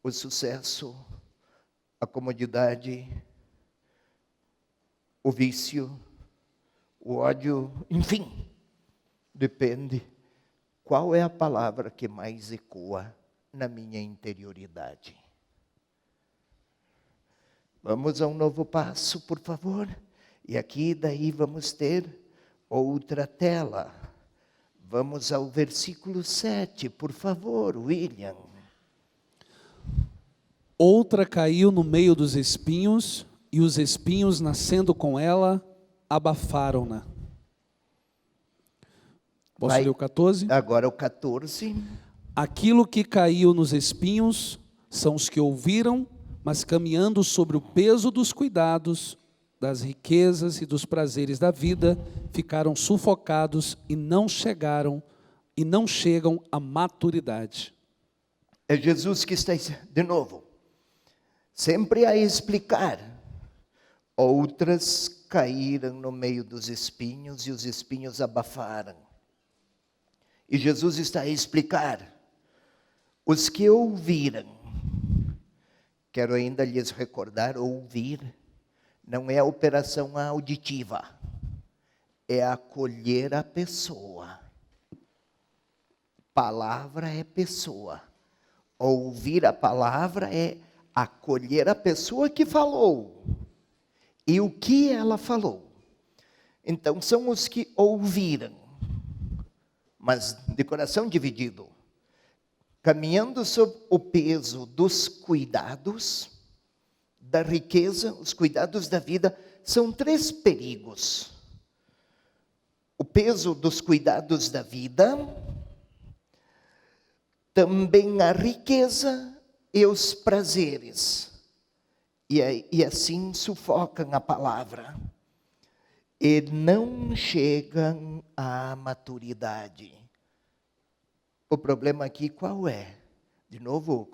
o sucesso, a comodidade, o vício, o ódio, enfim, depende qual é a palavra que mais ecoa na minha interioridade. Vamos a um novo passo, por favor. E aqui daí vamos ter outra tela. Vamos ao versículo 7, por favor, William.
Outra caiu no meio dos espinhos, e os espinhos, nascendo com ela, abafaram-na. Posso ler o 14?
Agora o 14.
Aquilo que caiu nos espinhos são os que ouviram, mas caminhando sobre o peso dos cuidados, das riquezas e dos prazeres da vida, ficaram sufocados e não chegam à maturidade.
É Jesus que está, de novo, sempre a explicar. Outras caíram no meio dos espinhos e os espinhos abafaram. E Jesus está a explicar. Os que ouviram, quero ainda lhes recordar, ouvir não é a operação auditiva, é acolher a pessoa. Palavra é pessoa. Ouvir a palavra é acolher a pessoa que falou e o que ela falou. Então são os que ouviram, mas de coração dividido, caminhando sob o peso dos cuidados, da riqueza, os cuidados da vida. São 3 perigos: o peso dos cuidados da vida, também a riqueza e os prazeres, e assim sufocam a palavra, e não chegam à maturidade. O problema aqui qual é? De novo,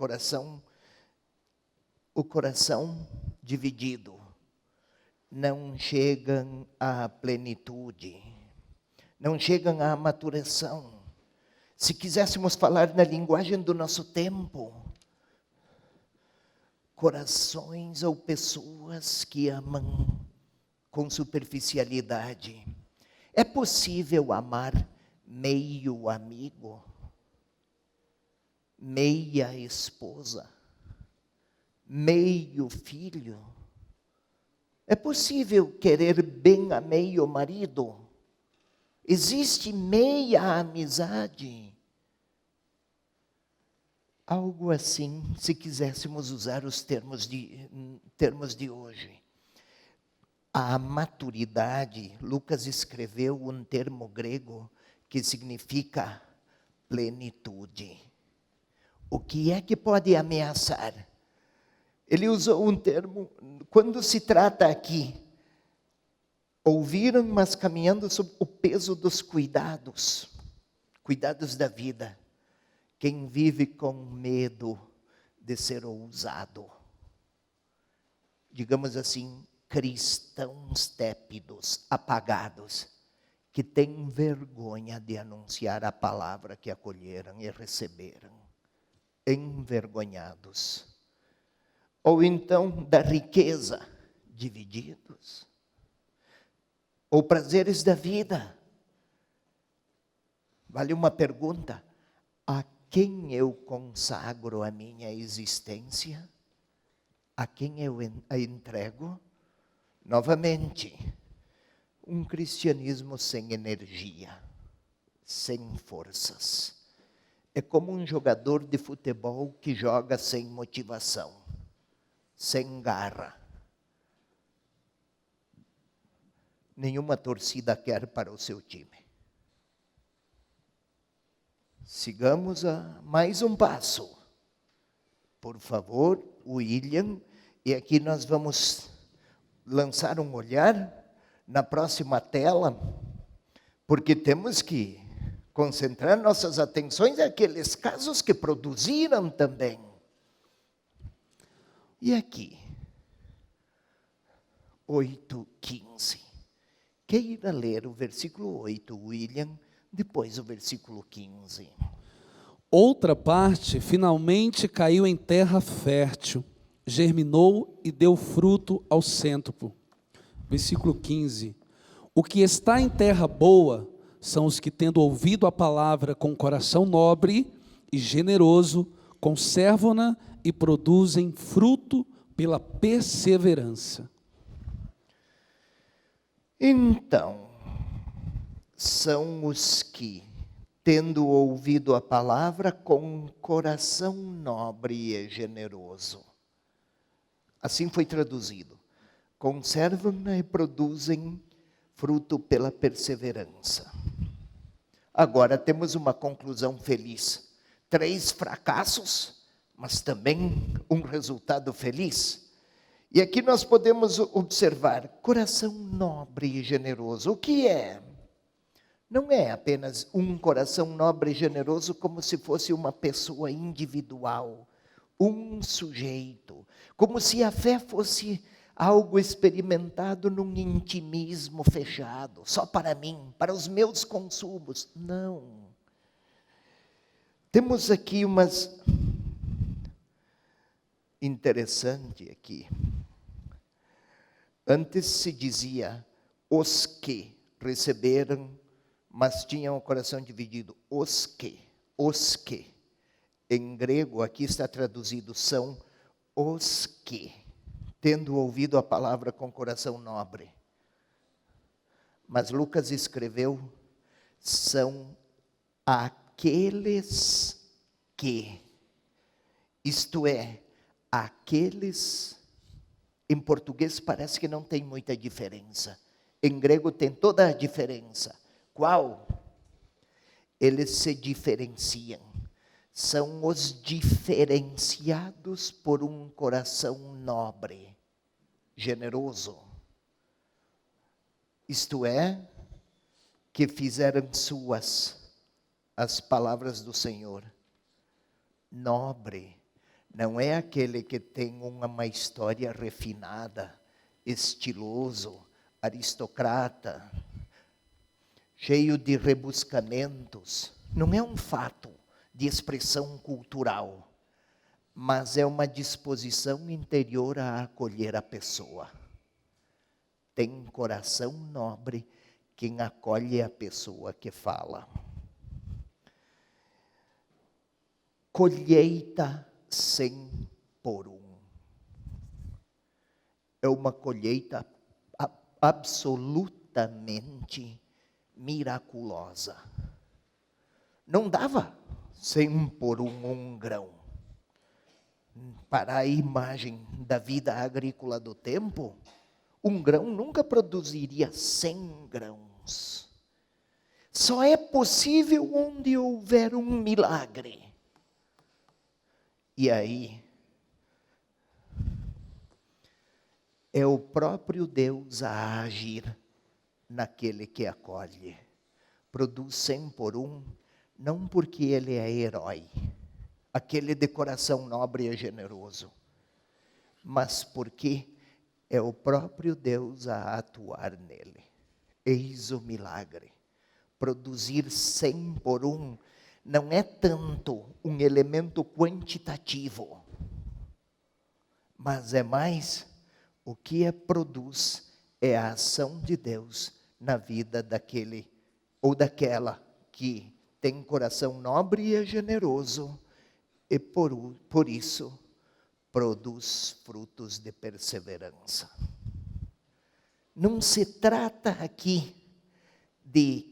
o coração dividido, não chegam à plenitude, não chegam à maturação. Se quiséssemos falar na linguagem do nosso tempo, corações ou pessoas que amam com superficialidade. É possível amar meio amigo, meia esposa, meio filho? É possível querer bem a meio marido? Existe meia amizade? Algo assim, se quiséssemos usar os termos de hoje. A maturidade, Lucas escreveu um termo grego que significa plenitude. O que é que pode ameaçar? Ele usou um termo, quando se trata aqui, ouviram, mas caminhando sob o peso dos cuidados da vida. Quem vive com medo de ser ousado, digamos assim, cristãos tépidos, apagados, que têm vergonha de anunciar a palavra que acolheram e receberam, envergonhados. Ou então da riqueza, divididos. Ou prazeres da vida. Vale uma pergunta: a quem eu consagro a minha existência? A quem eu a entrego? Novamente, um cristianismo sem energia, sem forças. É como um jogador de futebol que joga sem motivação, sem garra. Nenhuma torcida quer para o seu time. Sigamos a mais um passo. Por favor, William, e aqui nós vamos lançar um olhar na próxima tela, porque temos que concentrar nossas atenções naqueles casos que produziram também. E aqui, 8:15. Queira ler o versículo 8, William, depois o versículo 15.
Outra parte finalmente caiu em terra fértil, germinou e deu fruto ao cêntuplo. versículo 15. O que está em terra boa são os que, tendo ouvido a palavra com coração nobre e generoso, conservam-na e produzem fruto pela perseverança.
Então, são os que, tendo ouvido a palavra com coração nobre e generoso. Assim foi traduzido. Conservam-na e produzem fruto pela perseverança. Agora temos uma conclusão feliz. 3 fracassos, mas também um resultado feliz. E aqui nós podemos observar coração nobre e generoso. O que é? Não é apenas um coração nobre e generoso como se fosse uma pessoa individual, um sujeito, como se a fé fosse algo experimentado num intimismo fechado, só para mim, para os meus consumos. Não. Temos aqui umas interessante aqui. Antes se dizia os que receberam, mas tinham o coração dividido. Os que. Em grego, aqui está traduzido, são os que, tendo ouvido a palavra com coração nobre. Mas Lucas escreveu, são aqueles que, isto é, aqueles, em português parece que não tem muita diferença. Em grego tem toda a diferença. Qual? Eles se diferenciam. São os diferenciados por um coração nobre, generoso. Isto é, que fizeram suas as palavras do Senhor. Nobre não é aquele que tem uma história refinada, estiloso, aristocrata, cheio de rebuscamentos. Não é um fato de expressão cultural, mas é uma disposição interior a acolher a pessoa. Tem coração nobre quem acolhe a pessoa que fala. Colheita 100 por 1. É uma colheita absolutamente miraculosa. Não dava 100 por 1 grão. Para a imagem da vida agrícola do tempo, um grão nunca produziria 100 grãos. Só é possível onde houver um milagre. E aí, é o próprio Deus a agir naquele que acolhe. Produz 100 por 1, não porque ele é herói, aquele de coração nobre e generoso, mas porque é o próprio Deus a atuar nele. Eis o milagre. Produzir 100 por 1 não é tanto um elemento quantitativo, mas é mais o que produz é a ação de Deus na vida daquele ou daquela que tem coração nobre e generoso e por isso produz frutos de perseverança. Não se trata aqui de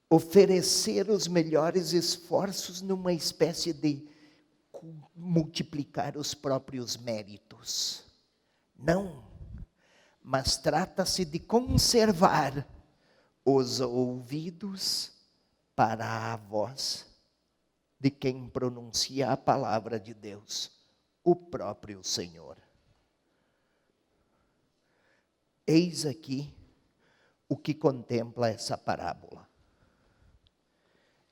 oferecer os melhores esforços numa espécie de multiplicar os próprios méritos. Não, mas trata-se de conservar os ouvidos para a voz de quem pronuncia a palavra de Deus, o próprio Senhor. Eis aqui o que contempla essa parábola.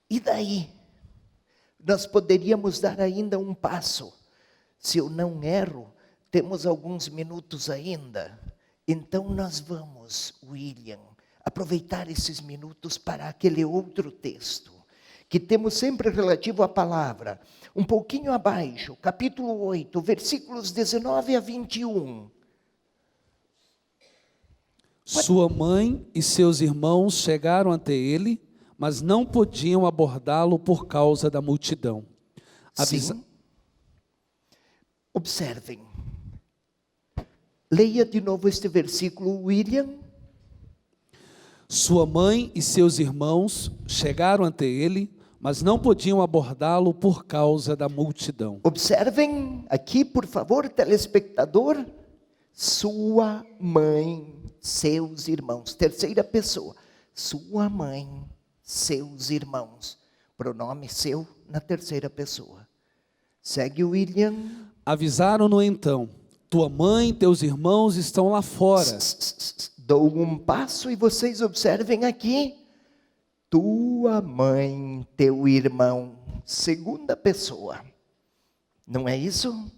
E daí, nós poderíamos dar ainda um passo. Se eu não erro, temos alguns minutos ainda. Então nós vamos, William, aproveitar esses minutos para aquele outro texto, que temos sempre relativo à palavra. Um pouquinho abaixo, capítulo 8, versículos 19 a 21.
Sua mãe e seus irmãos chegaram até ele, mas não podiam abordá-lo por causa da multidão.
Sim. Observem. Leia de novo este versículo, William.
Sua mãe e seus irmãos chegaram até ele, mas não podiam abordá-lo por causa da multidão.
Observem aqui, por favor, telespectador. Sua mãe, seus irmãos. Terceira pessoa. Sua mãe, seus irmãos. Pronome seu na terceira pessoa. Segue, William.
Avisaram-no então: tua mãe e teus irmãos estão lá fora.
Dou um passo e vocês observem aqui. Tua mãe, teu irmão, segunda pessoa. Não é isso?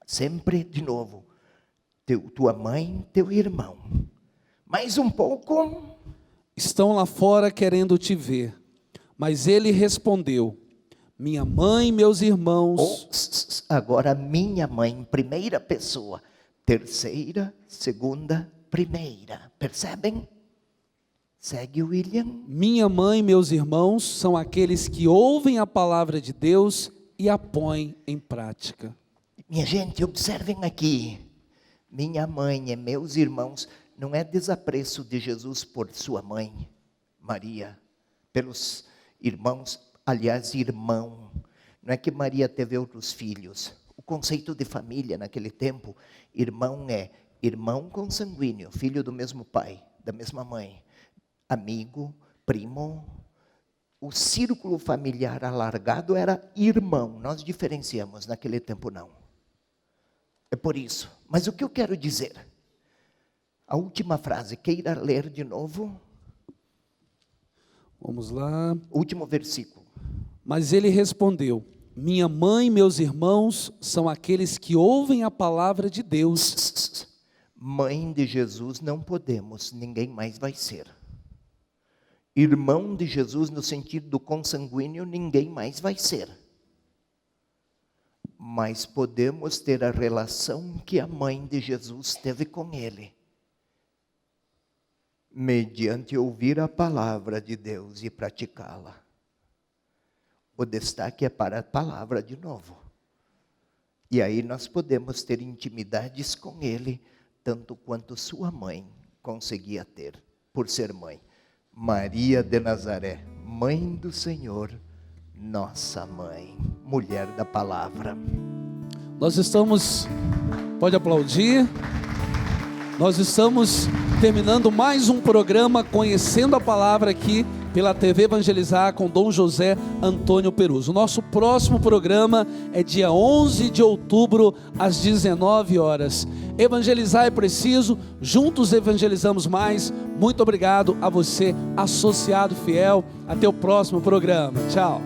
Sempre de novo. Tua mãe, teu irmão. Mais um pouco.
Estão lá fora querendo te ver. Mas ele respondeu: minha mãe e meus irmãos.
Agora minha mãe, primeira pessoa. Terceira, segunda, primeira. Percebem? Segue, William.
Minha mãe e meus irmãos são aqueles que ouvem a palavra de Deus e a põem em prática.
Minha gente, observem aqui. Minha mãe e meus irmãos, não é desapreço de Jesus por sua mãe, Maria, pelos irmãos, aliás, irmão. Não é que Maria teve outros filhos. O conceito de família naquele tempo, irmão é irmão consanguíneo, filho do mesmo pai, da mesma mãe, amigo, primo. O círculo familiar alargado era irmão, nós diferenciamos, naquele tempo não. É por isso. Mas o que eu quero dizer? A última frase, queira ler de novo?
Vamos lá.
Último versículo.
Mas ele respondeu: minha mãe e meus irmãos são aqueles que ouvem a palavra de Deus.
Mãe de Jesus não podemos, ninguém mais vai ser. Irmão de Jesus no sentido do consanguíneo, ninguém mais vai ser. Mas podemos ter a relação que a mãe de Jesus teve com ele. Mediante ouvir a palavra de Deus e praticá-la. O destaque é para a palavra de novo. E aí nós podemos ter intimidades com ele, tanto quanto sua mãe conseguia ter, por ser mãe. Maria de Nazaré, mãe do Senhor, nossa mãe, mulher da palavra.
Nós estamos, pode aplaudir, nós estamos terminando mais um programa Conhecendo a Palavra aqui pela TV Evangelizar com Dom José Antônio Peruso. O nosso próximo programa é dia 11 de outubro às 19 horas. Evangelizar é preciso, juntos evangelizamos mais. Muito obrigado a você, associado fiel. Até o próximo programa. Tchau.